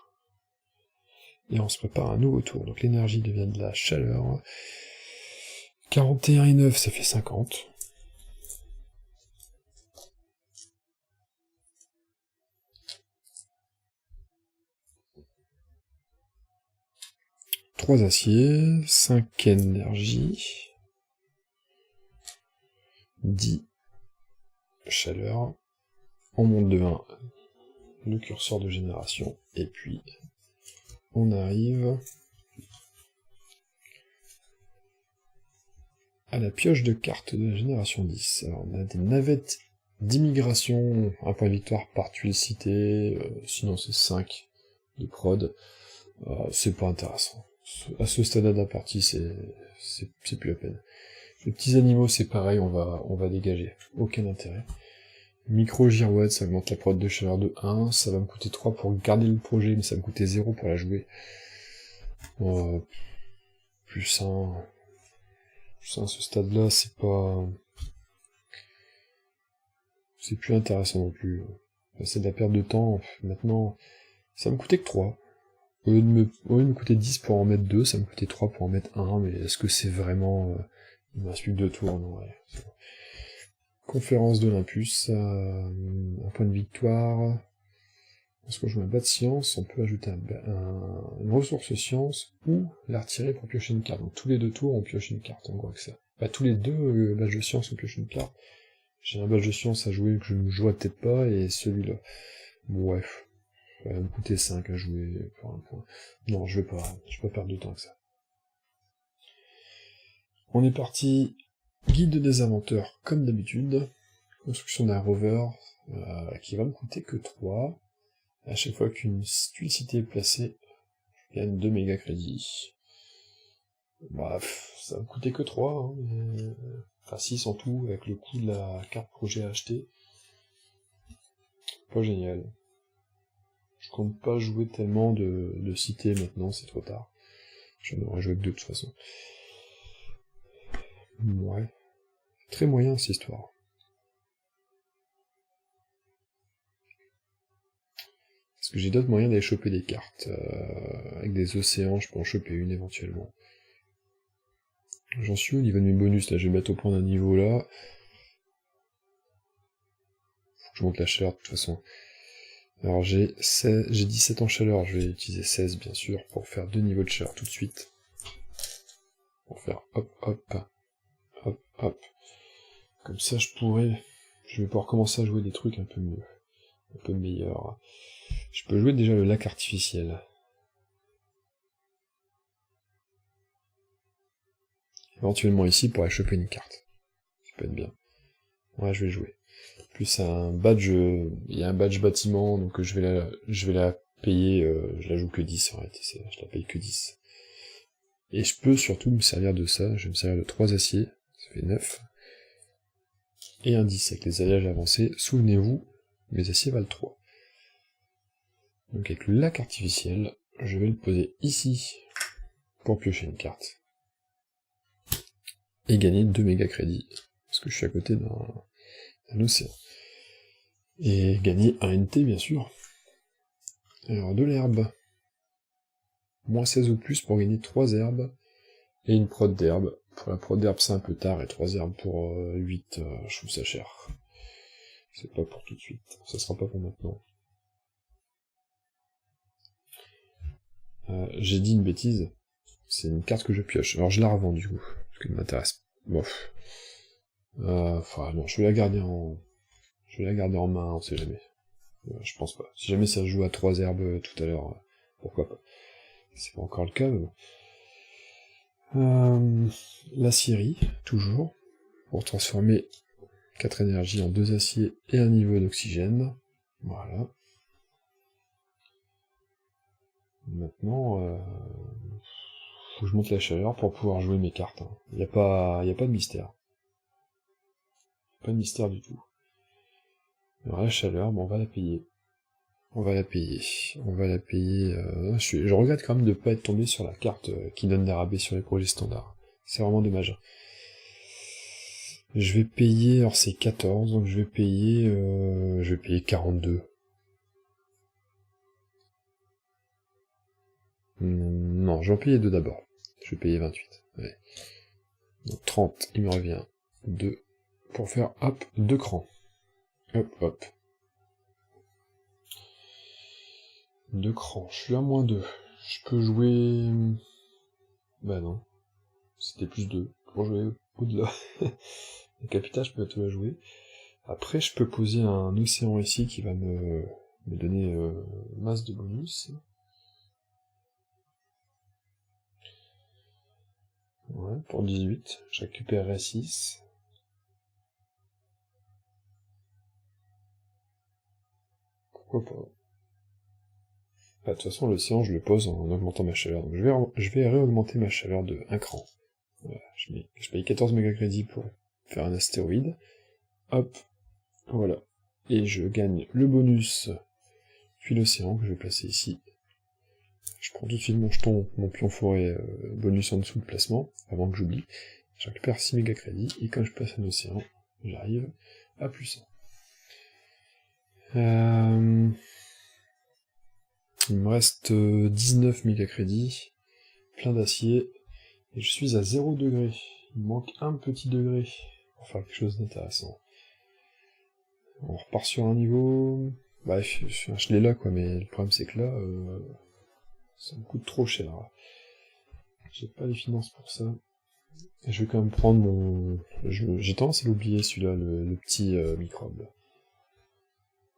Et on se prépare un nouveau tour. Donc l'énergie devient de la chaleur. 41 et 9, ça fait 50. Trois aciers, 5 énergie, 10 chaleur, on monte de 1 le curseur de génération, et puis on arrive à la pioche de cartes de la génération 10. Alors on a des navettes d'immigration, un point de victoire par tuile citée, sinon c'est 5 de prod, c'est pas intéressant. À ce stade de la partie, c'est plus la peine. Les petits animaux, c'est pareil, on va dégager. Aucun intérêt. Micro girouette, ça augmente la prod de chaleur de 1, ça va me coûter 3 pour garder le projet, mais ça va me coûter 0 pour la jouer. Plus 1... Plus 1 à ce stade-là, c'est pas... c'est plus intéressant non plus. Enfin, c'est de la perte de temps. Maintenant, ça me coûtait que 3. Au lieu de me coûter 10 pour en mettre 2, ça me coûtait 3 pour en mettre 1, mais est-ce que c'est vraiment... il me reste plus que 2 tours, non, ouais. Conférence d'Olympus, un point de victoire. Parce que je mets un bas de science, on peut ajouter une ressource science ou la retirer pour piocher une carte. Donc tous les 2 tours, on pioche une carte, en gros que ça. Bah, tous les 2 badges de science, on pioche une carte. J'ai un badge de science à jouer que je ne jouerai peut-être pas, et celui-là. Bon, bref. Ça va me coûter 5 à jouer pour un point. Non, je vais pas perdre de temps que ça. On est parti. Guide des inventeurs, comme d'habitude. Construction d'un rover, qui va me coûter que 3. À chaque fois qu'une tuile cité est placée, je gagne 2 méga crédits. Bref, ça va me coûter que 3, hein, mais... enfin 6 en tout, avec le coût de la carte projet à acheter. Pas génial. Je compte pas jouer tellement de cités maintenant, c'est trop tard. J'en aurais joué que 2 de toute façon. Ouais. Très moyen cette histoire. Parce que j'ai d'autres moyens d'aller choper des cartes. Avec des océans, je peux en choper une éventuellement. J'en suis au niveau de mes bonus, là, je vais mettre au point d'un niveau là. Faut que je monte la chaleur de toute façon. Alors j'ai 17 en chaleur, je vais utiliser 16 bien sûr, pour faire 2 niveaux de chaleur tout de suite. Pour faire hop, hop, hop, hop. Comme ça je vais pouvoir commencer à jouer des trucs un peu mieux. Un peu meilleurs. Je peux jouer déjà le lac artificiel. Éventuellement ici pour aller choper une carte. Ça peut être bien. Ouais, je vais jouer. Plus un badge, il y a un badge bâtiment, donc je vais la payer, je la joue que 10 en réalité, je la paye que 10. Et je peux surtout me servir de ça, je vais me servir de 3 aciers, ça fait 9. Et un 10 avec les alliages avancés, souvenez-vous, mes aciers valent 3. Donc avec le lac artificiel, je vais le poser ici, pour piocher une carte. Et gagner 2 méga crédits, parce que je suis à côté d'un océan. Et gagner un NT bien sûr. Alors de l'herbe. Moins 16 ou plus pour gagner 3 herbes. Et une prod d'herbe. Pour la prod d'herbe c'est un peu tard, et 3 herbes pour 8, je trouve ça cher. C'est pas pour tout de suite, ça sera pas pour maintenant. J'ai dit une bêtise, c'est une carte que je pioche. Alors je la revends du coup, parce qu'elle m'intéresse. Bof. Enfin non, je vais la garder en main, on sait jamais. Je pense pas. Si jamais ça se joue à 3 herbes tout à l'heure, pourquoi pas. C'est pas encore le cas, mais bon. L'acierie, toujours, pour transformer 4 énergies en 2 aciers et un niveau d'oxygène. Voilà. Maintenant, faut que je monte la chaleur pour pouvoir jouer mes cartes. Hein. Y a pas de mystère. Pas de mystère du tout. Alors la chaleur, bon, on va la payer. On va la payer. Je regrette quand même de pas être tombé sur la carte qui donne des rabais sur les projets standards. C'est vraiment dommage. Je vais payer, alors c'est 14, donc je vais payer 42. Non, je vais en payer 2 d'abord. Je vais payer 28. Ouais. Donc 30, il me revient 2 pour faire, hop, 2 crans. Hop, hop. 2 crans, je suis à moins 2. Je peux jouer... Bah non. C'était plus 2. Pour jouer au-delà. Le capital, je peux tout la jouer. Après, je peux poser un océan ici qui va me donner masse de bonus. Ouais, pour 18. Je récupérerai 6. Pourquoi pas. Bah, de toute façon, l'océan, je le pose en augmentant ma chaleur. Donc je vais réaugmenter ma chaleur de 1 cran. Voilà, je paye 14 méga-crédits pour faire un astéroïde. Hop, voilà. Et je gagne le bonus, puis l'océan, que je vais placer ici. Je prends tout de suite mon jeton, mon pion forêt bonus en dessous de placement, avant que j'oublie. Je récupère 6 méga-crédits, et quand je passe un océan, j'arrive à plus 100. Il me reste 19 mégacrédits, plein d'acier, et je suis à 0 degré. Il me manque un petit degré pour faire quelque chose d'intéressant. On repart sur un niveau... Bref, je l'ai là quoi, mais le problème c'est que là, ça me coûte trop cher. J'ai pas les finances pour ça. Et je vais quand même prendre mon... J'ai tendance à l'oublier celui-là, le petit microbe.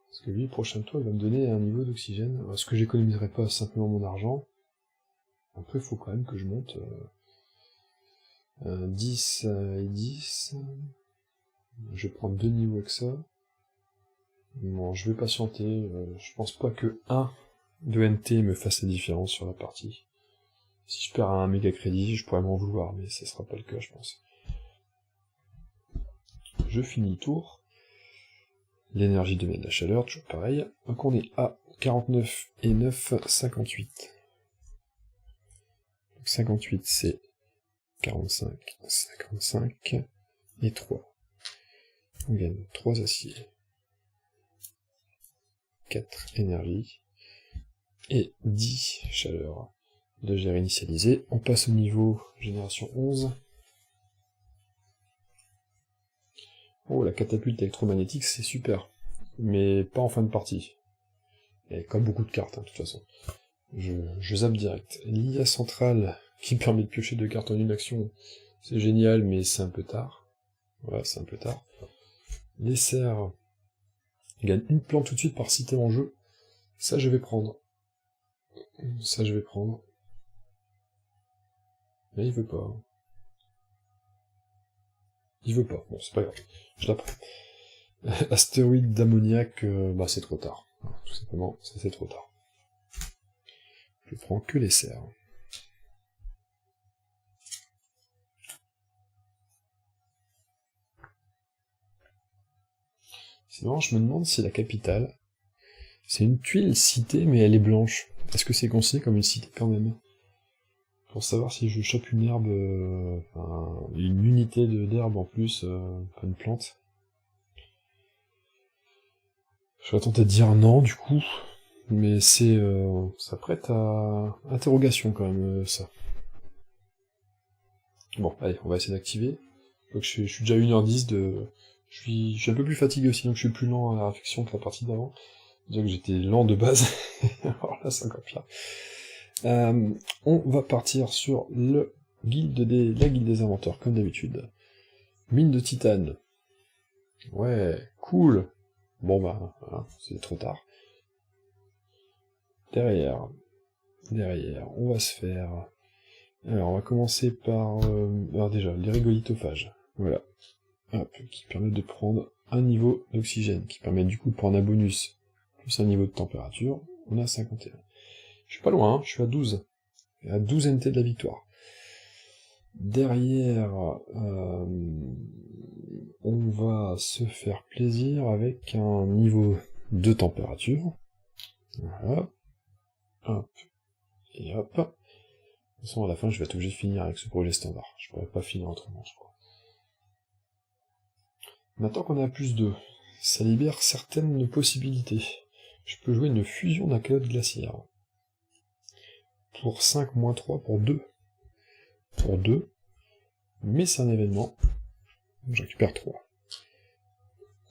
Parce que lui, le prochain tour, il va me donner un niveau d'oxygène. Est-ce que j'économiserai pas simplement mon argent? Après, il faut quand même que je monte 10 et 10. Je vais prendre 2 niveaux avec ça. Bon, je vais patienter. Je pense pas que 1 de NT me fasse la différence sur la partie. Si je perds un méga crédit, je pourrais m'en vouloir, mais ce sera pas le cas, je pense. Je finis le tour. L'énergie devient de la chaleur, toujours pareil. Donc on est à 49 et 9, 58. Donc 58 c'est 45, 55 et 3. On gagne 3 aciers, 4 énergie et 10 chaleur. De j'ai réinitialisé. On passe au niveau génération 11. Oh, la catapulte électromagnétique, c'est super. Mais pas en fin de partie. Et comme beaucoup de cartes, hein, de toute façon. Je zappe direct. L'IA centrale, qui me permet de piocher 2 cartes en une action, c'est génial, mais c'est un peu tard. Voilà, c'est un peu tard. Les serres gagnent une plante tout de suite par cité en jeu. Ça, je vais prendre. Ça, je vais prendre. Mais il veut pas. Il veut pas. Bon, c'est pas grave. Je la prends. Astéroïde d'ammoniac, bah c'est trop tard. Tout simplement, ça c'est trop tard. Je prends que les serres. Sinon, je me demande si la capitale, c'est une tuile cité, mais elle est blanche. Est-ce que c'est considéré comme une cité quand même? Pour savoir si je chope une herbe, une unité d'herbe en plus, pas une plante. Je serais tenté de dire non, du coup, mais c'est, ça prête à interrogation quand même, ça. Bon, allez, on va essayer d'activer. Donc je suis déjà à 1h10 de... Je suis un peu plus fatigué aussi, donc je suis plus lent à la réflexion que la partie d'avant. Déjà que j'étais lent de base, alors là c'est encore pire. On va partir sur la guilde des inventeurs, comme d'habitude. Mine de titane. Ouais, cool. Bon bah, voilà, c'est trop tard. Derrière, on va se faire... Alors, on va commencer par... alors déjà, les régolithophages. Voilà. Hop, qui permettent de prendre un niveau d'oxygène, qui permet du coup de prendre un bonus, plus un niveau de température. On a 51. Je suis pas loin, hein, je suis à 12. À 12 NT de la victoire. Derrière, on va se faire plaisir avec un niveau de température. Voilà. Hop. Et hop. De toute façon, à la fin, je vais être obligé de finir avec ce projet standard. Je pourrais pas finir autrement, je crois. Maintenant qu'on est à plus 2, ça libère certaines possibilités. Je peux jouer une fusion d'un calotte glaciaire. Pour 5, moins 3, pour 2. Pour 2. Mais c'est un événement. Donc je récupère 3.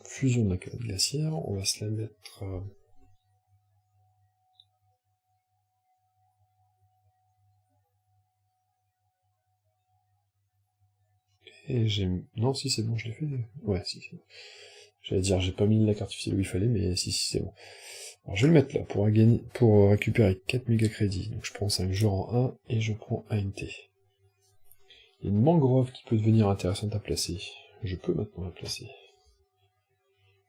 Fusion d'un calotte glaciaire, on va se la mettre... Et j'ai... Non, si, c'est bon, je l'ai fait. Ouais, si, c'est bon. J'allais dire, j'ai pas mis la carte difficile où il fallait, mais si, c'est bon. Alors, je vais le mettre là, pour récupérer 4 méga crédits. Donc, je prends 5 jours en 1, et je prends ANT. Il y a une mangrove qui peut devenir intéressante à placer. Je peux maintenant la placer.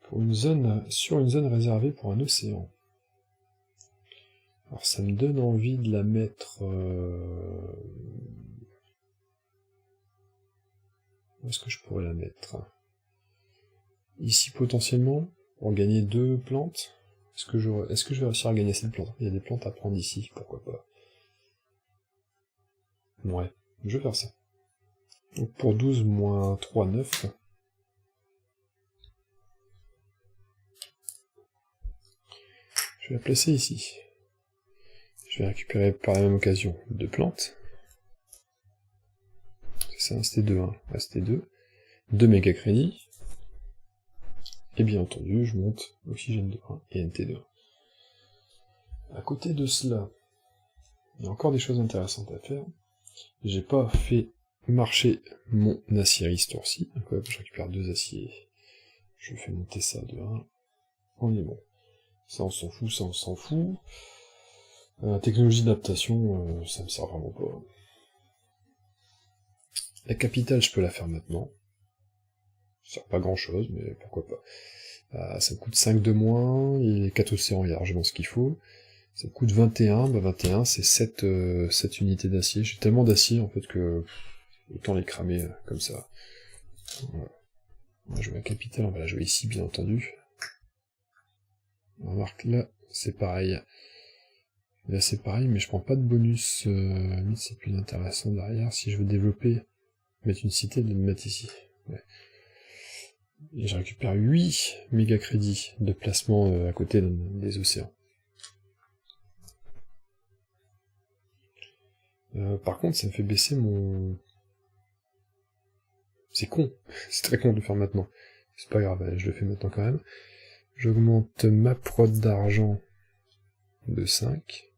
Pour une zone, sur une zone réservée pour un océan. Alors, ça me donne envie de la mettre... Où est-ce que je pourrais la mettre? Ici, potentiellement, pour gagner 2 plantes. Est-ce que je vais réussir à gagner cette plante? Il y a des plantes à prendre ici, pourquoi pas. Ouais, je vais faire ça. Donc pour 12, moins 3, 9. Je vais la placer ici. Je vais récupérer par la même occasion 2 plantes. C'est ça, c'était 2, 1, ouais, c'était 2. 2 méga crédits. Et bien entendu, je monte oxygène de 1 et NT de 1. À côté de cela, il y a encore des choses intéressantes à faire. J'ai pas fait marcher mon aciérie ce tour-ci. Donc hop, je récupère 2 aciers. Je fais monter ça de 1. On est bon. Ça on s'en fout, ça on s'en fout. Technologie d'adaptation, ça me sert vraiment pas. La capitale, je peux la faire maintenant. Ça sert pas grand chose, mais pourquoi pas. Ça me coûte 5 de moins, et 4 océans, il y a largement ce qu'il faut. Ça me coûte 21, 21 c'est 7 unités d'acier. J'ai tellement d'acier en fait que autant les cramer comme ça. Voilà. On va jouer la capitale, on va la jouer ici bien entendu. On remarque là, c'est pareil. Là c'est pareil, mais je prends pas de bonus. C'est plus intéressant derrière. Si je veux développer, mettre une cité, de le mettre ici. Ouais. Et je récupère 8 méga crédits de placement à côté des océans. Par contre, ça me fait baisser mon... C'est con, c'est très con de le faire maintenant. C'est pas grave, allez, je le fais maintenant quand même. J'augmente ma prod d'argent de 5.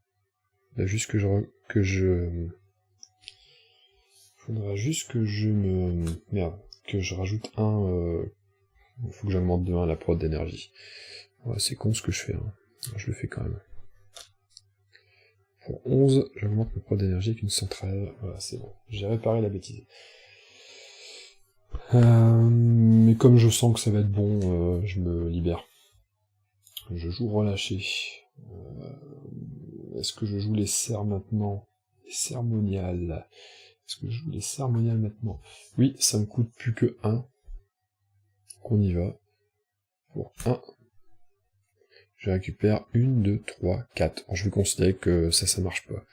Là, juste que je... Faudra juste que je me... Merde, que je rajoute un... Faut que j'augmente de 1 la prod d'énergie. Ouais, c'est con ce que je fais, hein. Je le fais quand même. Pour 11, j'augmente ma prod d'énergie avec une centrale. Voilà, c'est bon. J'ai réparé la bêtise. Mais comme je sens que ça va être bon, je me libère. Je joue relâché. Est-ce que je joue les serres maintenant? Les cérémoniales. Est-ce que je joue les cérémoniales maintenant? Oui, ça me coûte plus que 1. On y va. Pour 1. Je récupère 1, 2, 3, 4. Alors, je vais considérer que ça marche pas.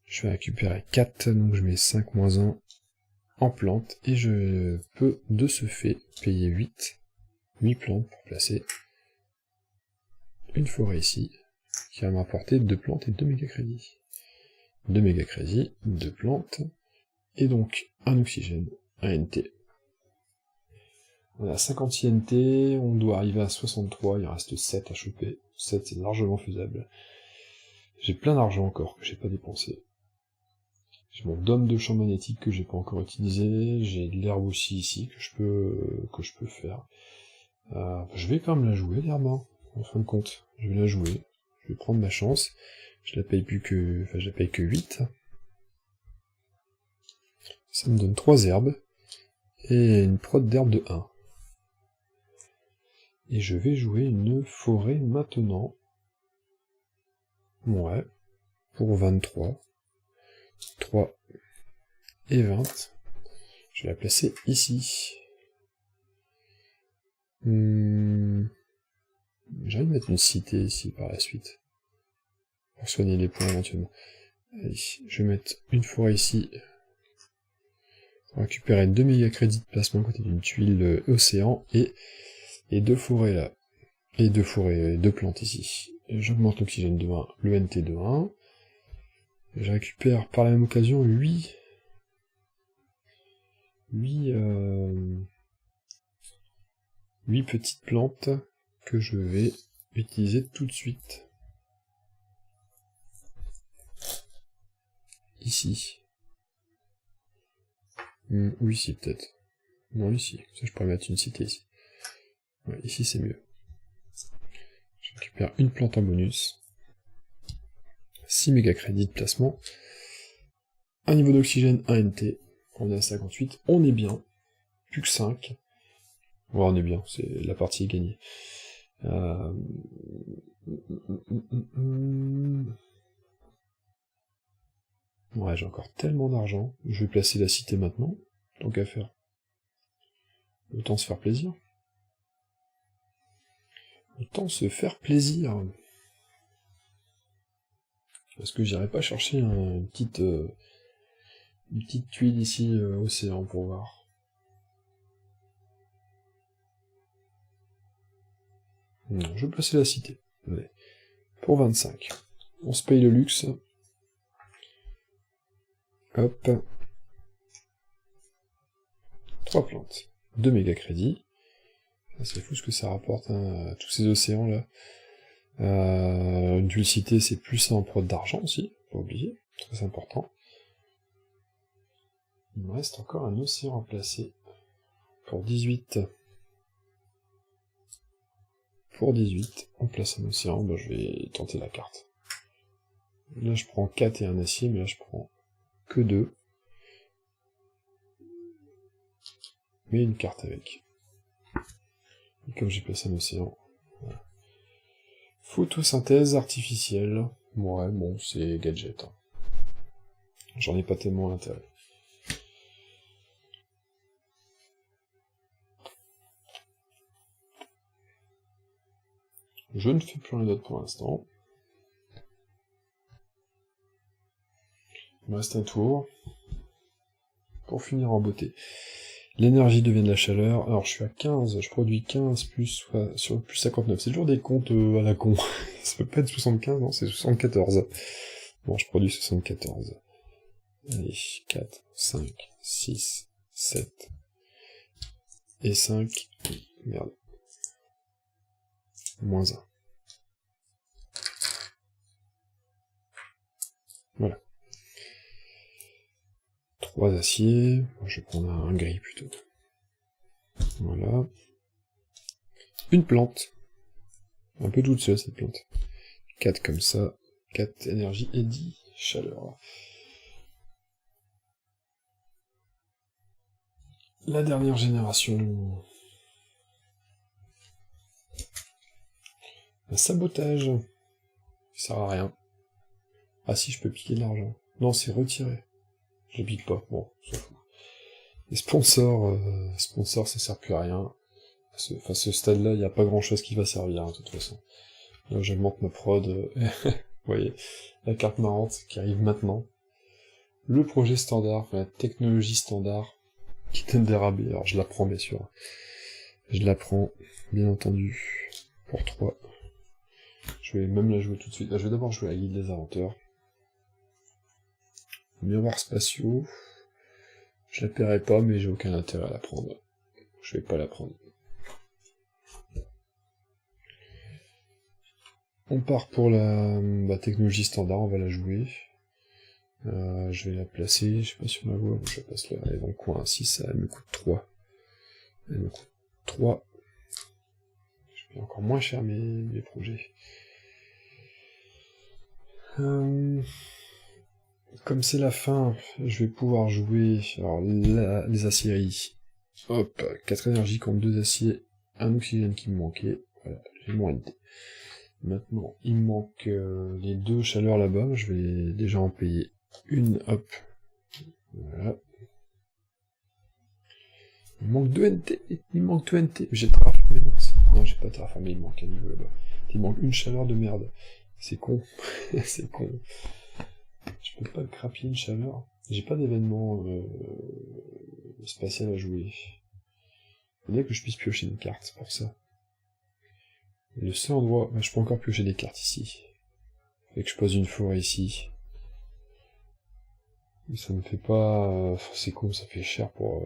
Je vais récupérer 4, donc je mets 5 moins 1 en plante, et je peux de ce fait payer 8 plantes pour placer une forêt ici, qui va m'apporter 2 plantes et 2 méga crédits. 2 méga crédits, 2 plantes, et donc un oxygène, un NT. On a 56 NT, on doit arriver à 63, il reste 7 à choper. 7 c'est largement faisable. J'ai plein d'argent encore que j'ai pas dépensé. J'ai mon dôme de champ magnétique que j'ai pas encore utilisé, j'ai de l'herbe aussi ici que je peux faire. Je vais quand même la jouer l'herbe, hein, en fin de compte. Je vais la jouer, je vais prendre ma chance. Je la paye je la paye que 8. Ça me donne 3 herbes et une prod d'herbe de 1. Et je vais jouer une forêt maintenant. Ouais, pour 23. 3 et 20. Je vais la placer ici. J'ai envie de mettre une cité ici par la suite. Pour soigner les points éventuellement. Allez, je vais mettre une forêt ici. Pour récupérer 2 méga crédits de placement à côté d'une tuile océan et 2 forêts là. Et 2 forêts, 2 plantes ici. J'augmente l'oxygène de 1, le NT de 1. Je récupère par la même occasion 8 petites plantes que je vais utiliser tout de suite. Ici. Ou ici peut-être. Non, ici. Ça, je pourrais mettre une cité ici. Ouais, ici c'est mieux. Je récupère une plante en bonus. 6 méga crédits de placement. Un niveau d'oxygène, un NT. On est à 58. On est bien. Plus que 5. Ouais, on est bien. La partie est gagnée. Ouais, j'ai encore tellement d'argent. Je vais placer la cité maintenant. Tant qu'à faire. Autant se faire plaisir. Autant se faire plaisir. Est-ce que j'irai pas chercher une petite tuile ici, océan, pour voir. Non, je vais placer la cité. Allez. Pour 25. On se paye le luxe. Hop. 3 plantes. 2 méga crédits. C'est fou ce que ça rapporte, hein, tous ces océans là. Une dulcité, c'est plus ça en prod d'argent aussi, faut pas oublier, très important. Il me reste encore un océan à placer. Pour 18. Pour 18, on place un océan, bah, je vais tenter la carte. Là je prends 4 et un acier, mais là je prends que 2. Mais une carte avec. Et comme j'ai placé un océan, voilà. Photosynthèse artificielle. Ouais, bon, c'est gadget. Hein. J'en ai pas tellement l'intérêt. Je ne fais plus rien d'autre pour l'instant. Il me reste un tour. Pour finir en beauté. L'énergie devient de la chaleur. Alors je suis à 15, je produis 15 plus, sur plus 59. C'est toujours des comptes à la con. Ça peut pas être 75, non, c'est 74. Bon, je produis 74. Allez, 4, 5, 6, 7, et 5. Merde. Moins 1. Voilà. 3 aciers. Je vais prendre un gris plutôt. Voilà. Une plante. Un peu toute seule cette plante. 4 comme ça. 4 énergie et 10 chaleur. La dernière génération. Un sabotage. Ça sert à rien. Ah si, je peux piquer de l'argent. Non, c'est retiré. Je pique pas. Bon, on s'en fout. Les sponsors, ça sert plus à rien. Enfin, ce stade-là, il n'y a pas grand-chose qui va servir, hein, de toute façon. Là, j'augmente ma prod. Vous voyez, la carte marrante qui arrive maintenant. Le projet standard, enfin, la technologie standard, qui donne des rabais. Alors, je la prends, bien sûr. Je la prends, bien entendu, pour 3. Je vais même la jouer tout de suite. Là, je vais d'abord jouer la guilde des inventeurs. Miroirs spatiaux. Je la paierai pas, mais j'ai aucun intérêt à la prendre. Je vais pas la prendre. On part pour la technologie standard, on va la jouer. Je vais la placer, je sais pas si on la voit, je la place là, elle est dans le coin, 6, elle me coûte 3. Elle me coûte 3. Je paye encore moins cher mes projets. Comme c'est la fin, je vais pouvoir jouer alors, les aciéries. Hop, 4 énergies contre 2 aciers, un oxygène qui me manquait. Voilà, j'ai mon NT. Maintenant, il me manque les 2 chaleurs là-bas, je vais déjà en payer une, hop. Voilà. Il manque 2 NT, il manque 2 NT. J'ai terraformé Mars. Non, j'ai pas terraformé, il manque un niveau là-bas. Il manque une chaleur de merde. C'est con. C'est con. Je peux pas crapier une chaleur. J'ai pas d'événement spatial à jouer. Faudrait que je puisse piocher une carte pour ça. Et le seul endroit... Bah, je peux encore piocher des cartes ici. Fait que je pose une forêt ici. Et ça me fait pas... c'est con, ça fait cher pour...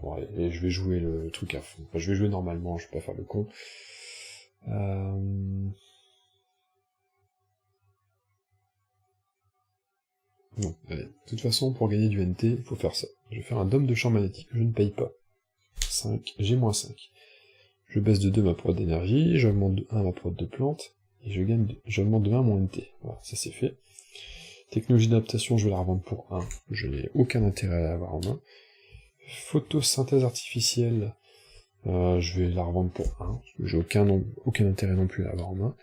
Ouais, et je vais jouer le truc à fond. Enfin, je vais jouer normalement, je vais pas faire le con. Non, allez. De toute façon, pour gagner du NT, il faut faire ça. Je vais faire un dôme de champ magnétique, je ne paye pas. 5, j'ai moins 5. Je baisse de 2 ma prod d'énergie, j'augmente de 1 ma prod de plante, et j'augmente de 1 mon NT. Voilà, ça c'est fait. Technologie d'adaptation, je vais la revendre pour 1. Je n'ai aucun intérêt à l'avoir en main. Photosynthèse artificielle, je vais la revendre pour 1, parce que j'ai aucun intérêt non plus à l'avoir en main.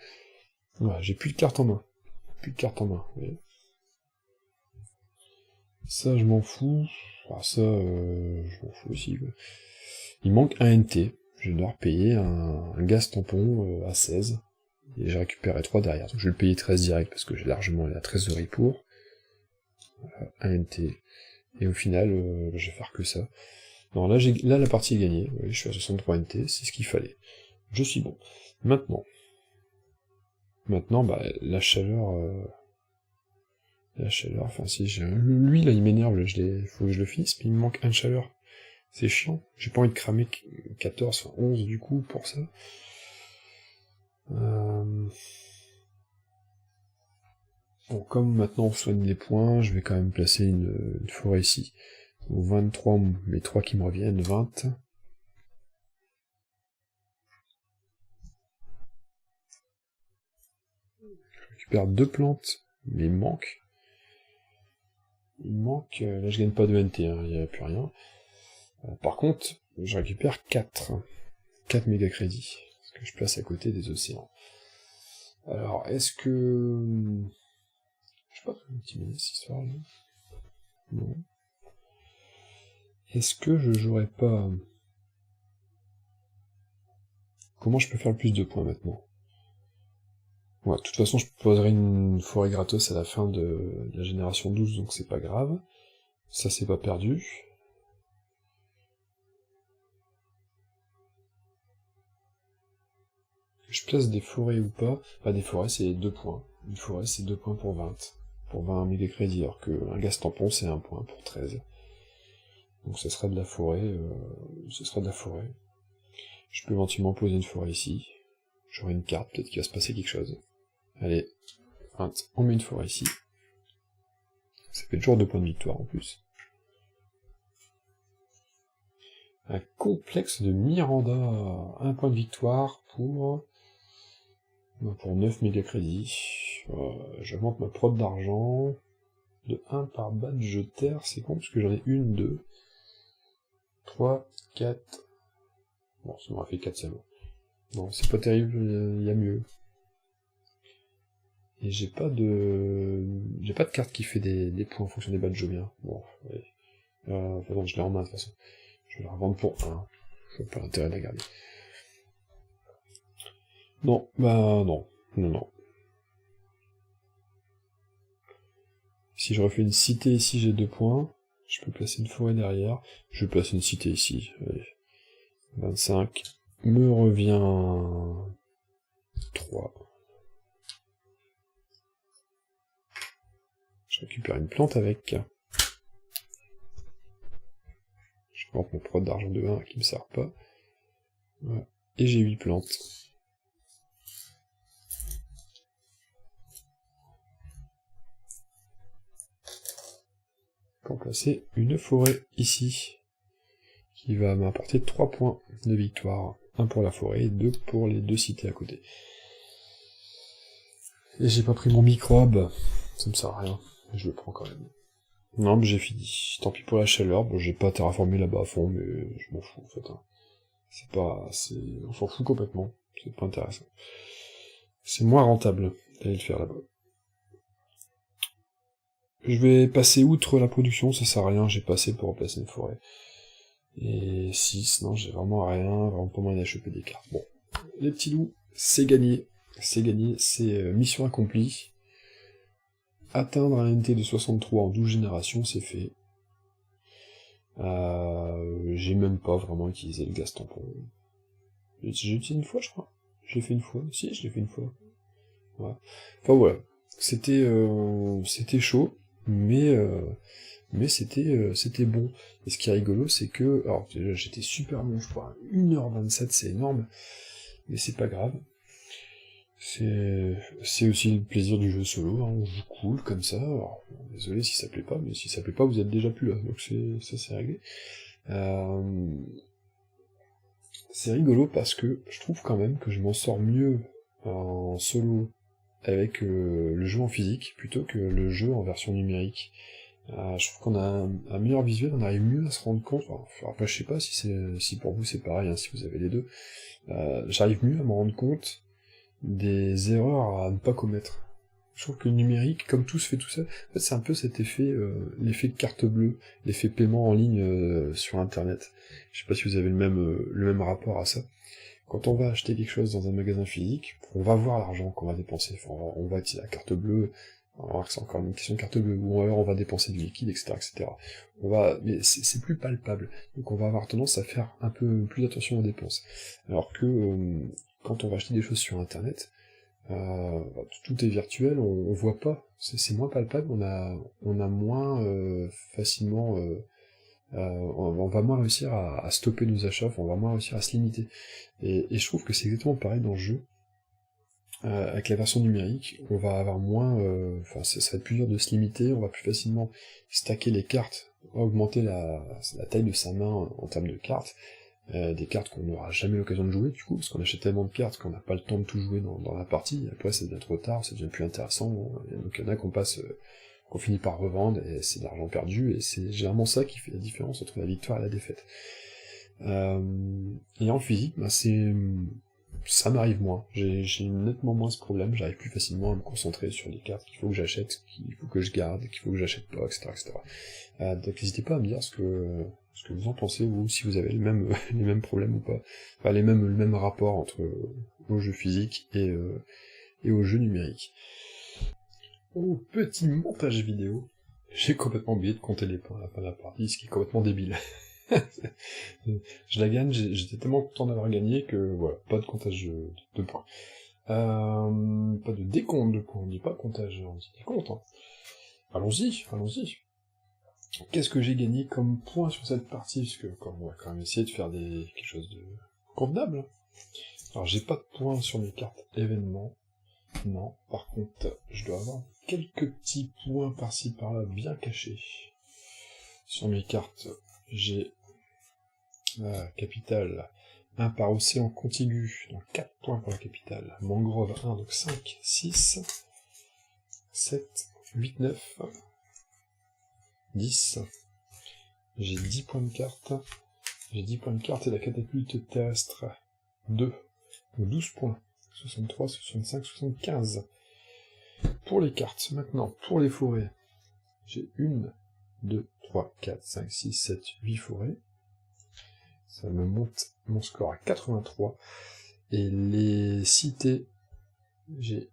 Voilà, j'ai plus de cartes en main. Plus de cartes en main, vous voyez. Ça, je m'en fous. Alors ça, je m'en fous aussi. Il manque un NT. Je vais devoir payer un gaz tampon à 16. Et j'ai récupéré 3 derrière. Donc je vais le payer 13 direct parce que j'ai largement la trésorerie pour. Voilà, un NT. Et au final, je vais faire que ça. Non, là la partie est gagnée. Oui, je suis à 63 NT, c'est ce qu'il fallait. Je suis bon. Maintenant, Maintenant, bah, enfin si, lui là il m'énerve, faut que je le finisse, mais il me manque 1 de chaleur. C'est chiant, j'ai pas envie de cramer 14, enfin 11 du coup pour ça. Bon, comme maintenant on soigne les points, je vais quand même placer une forêt ici. Donc 23, les 3 qui me reviennent, 20. Je récupère 2 plantes, mais il me manque. Là je gagne pas de NT, hein, il n'y a plus rien. Par contre, je récupère 4 méga crédits, parce que je place à côté des océans. Alors, est-ce que... Je sais pas, optimiser cette histoire-là. Non. Est-ce que je jouerais pas... Comment je peux faire le plus de points maintenant? Ouais, de toute façon, je poserai une forêt gratos à la fin de la génération 12, donc c'est pas grave. Ça, c'est pas perdu. Que je place des forêts ou pas? Bah, des forêts, c'est 2 points. Une forêt, c'est 2 points pour 20. Pour 20 méga crédits, alors qu'un gaz tampon, c'est 1 point pour 13. Donc ce sera de la forêt, Je peux éventuellement poser une forêt ici. J'aurai une carte, peut-être qu'il va se passer quelque chose. Allez, 20. On met une forêt ici. Ça fait toujours 2 points de victoire en plus. Un complexe de Miranda. 1 point de victoire pour 9 méga crédits. J'augmente ma prod d'argent. De 1 par badge terre, c'est con, parce que j'en ai 1, 2, 3, 4... Bon, ça m'aura fait 4 seulement. Non, c'est pas terrible, il y a mieux. Et j'ai pas de carte qui fait des points en fonction des badges bien. Bon, ouais. Enfin non, je l'ai en main de toute façon. Je vais la revendre pour 1. Je vois pas l'intérêt de la garder. Non, bah non. Non. Si je refais une cité ici, j'ai 2 points. Je peux placer une forêt derrière. Je vais placer une cité ici. Allez. 25. Me revient 3. Je récupère une plante avec. Je porte mon prod d'argent de 1 qui me sert pas. Ouais. Et j'ai 8 plantes. Pour placer une forêt ici, qui va m'apporter 3 points de victoire. 1 pour la forêt et 2 pour les 2 cités à côté. Et j'ai pas pris mon microbe, ça me sert à rien, mais je le prends quand même. Non, mais j'ai fini. Tant pis pour la chaleur, bon, j'ai pas terraformé là-bas à fond, mais je m'en fous en fait. Hein. On s'en fout complètement, c'est pas intéressant. C'est moins rentable d'aller le faire là-bas. Je vais passer outre la production, ça sert à rien, j'ai pas assez pour remplacer une forêt. Et 6, non, j'ai vraiment vraiment pas moyen d'achoper des cartes. Bon, les petits loups, c'est gagné, c'est mission accomplie. Atteindre un NT de 63 en 12 générations, c'est fait. J'ai même pas vraiment utilisé le gaz tampon. J'ai utilisé une fois, je crois. J'ai fait une fois. Si, je l'ai fait une fois. Ouais. Enfin voilà. C'était chaud, mais c'était bon. Et ce qui est rigolo, c'est que... Alors, déjà, j'étais super bon, je crois. 1h27, c'est énorme. Mais c'est pas grave. C'est aussi le plaisir du jeu solo, hein, on joue cool, comme ça. Alors, désolé si ça plaît pas, mais si ça plaît pas, vous êtes déjà plus là, donc ça c'est réglé. C'est rigolo parce que je trouve quand même que je m'en sors mieux en solo avec le jeu en physique plutôt que le jeu en version numérique. Je trouve qu'on a un meilleur visuel, on arrive mieux à se rendre compte. Enfin, après, je sais pas si pour vous c'est pareil, hein, si vous avez les deux. J'arrive mieux à me rendre compte des erreurs à ne pas commettre. Je trouve que le numérique, comme tout se fait tout seul, en fait c'est un peu cet effet, l'effet de carte bleue, l'effet paiement en ligne sur internet. Je sais pas si vous avez le même rapport à ça. Quand on va acheter quelque chose dans un magasin physique, on va voir l'argent qu'on va dépenser, enfin, on va utiliser la carte bleue, alors que c'est encore une question de carte bleue, ou alors on va dépenser du liquide, etc. Mais c'est plus palpable, donc on va avoir tendance à faire un peu plus attention aux dépenses. Alors que quand on va acheter des choses sur internet, tout est virtuel, on voit pas, c'est moins palpable, on a moins facilement, on va moins réussir à stopper nos achats, on va moins réussir à se limiter. Et je trouve que c'est exactement pareil dans le jeu. Avec la version numérique, on va avoir moins, ça va être plus dur de se limiter, on va plus facilement stacker les cartes, augmenter la taille de sa main en termes de cartes, des cartes qu'on n'aura jamais l'occasion de jouer du coup, parce qu'on achète tellement de cartes qu'on n'a pas le temps de tout jouer dans la partie, et après ça devient trop tard, ça devient plus intéressant, donc il y en a qu'on finit par revendre, et c'est de l'argent perdu, et c'est généralement ça qui fait la différence entre la victoire et la défaite. Et en physique, ça m'arrive moins, j'ai nettement moins ce problème, j'arrive plus facilement à me concentrer sur les cartes qu'il faut que j'achète, qu'il faut que je garde, qu'il faut que j'achète pas, etc. Donc n'hésitez pas à me dire ce que vous en pensez, ou si vous avez les mêmes problèmes ou pas, enfin le même rapport entre aux jeux physiques et aux jeux numériques. Au petit montage vidéo, j'ai complètement oublié de compter les points à la fin de la partie, ce qui est complètement débile. Je la gagne, j'étais tellement content d'avoir gagné que voilà, pas de comptage de points. Pas de décompte de points, on dit pas comptage, on dit décompte. Hein. Allons-y. Qu'est-ce que j'ai gagné comme points sur cette partie, parce que on va quand même essayer de faire quelque chose de convenable. Alors j'ai pas de points sur mes cartes événements, non, par contre je dois avoir quelques petits points par-ci par-là bien cachés. Sur mes cartes, j'ai capitale 1 par océan contigu, donc 4 points pour la capitale. Mangrove 1, donc 5, 6, 7, 8, 9, 10. J'ai 10 points de carte. J'ai 10 points de carte et la catapulte terrestre 2. Donc 12 points. 63, 65, 75. Pour les cartes, maintenant, pour les forêts, j'ai 1, 2, 3, 4, 5, 6, 7, 8 forêts. Ça me monte mon score à 83. Et les cités, j'ai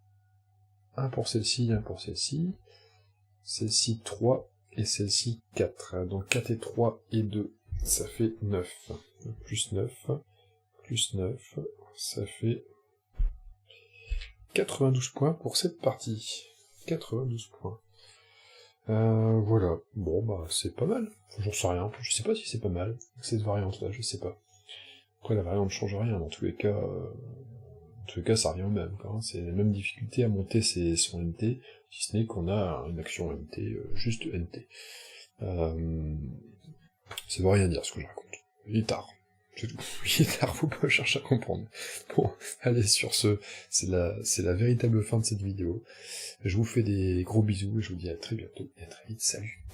1 pour celle-ci, 1 pour celle-ci. Celle-ci 3 et celle-ci 4. Donc 4 et 3 et 2, ça fait 9. Plus 9, ça fait 92 points pour cette partie. 92 points. Voilà. Bon, bah, c'est pas mal. J'en sais rien. Je sais pas si c'est pas mal. Cette variante-là, je sais pas. Après, la variante ne change rien. Dans tous les cas, ça revient au même. Hein. C'est la même difficulté à monter son NT, si ce n'est qu'on a une action NT, juste NT. Ça veut rien dire, ce que je raconte. Il est tard. C'est tout. Il est tard, faut pas chercher à comprendre. Bon, allez, sur ce, c'est la véritable fin de cette vidéo. Je vous fais des gros bisous et je vous dis à très bientôt et à très vite. Salut!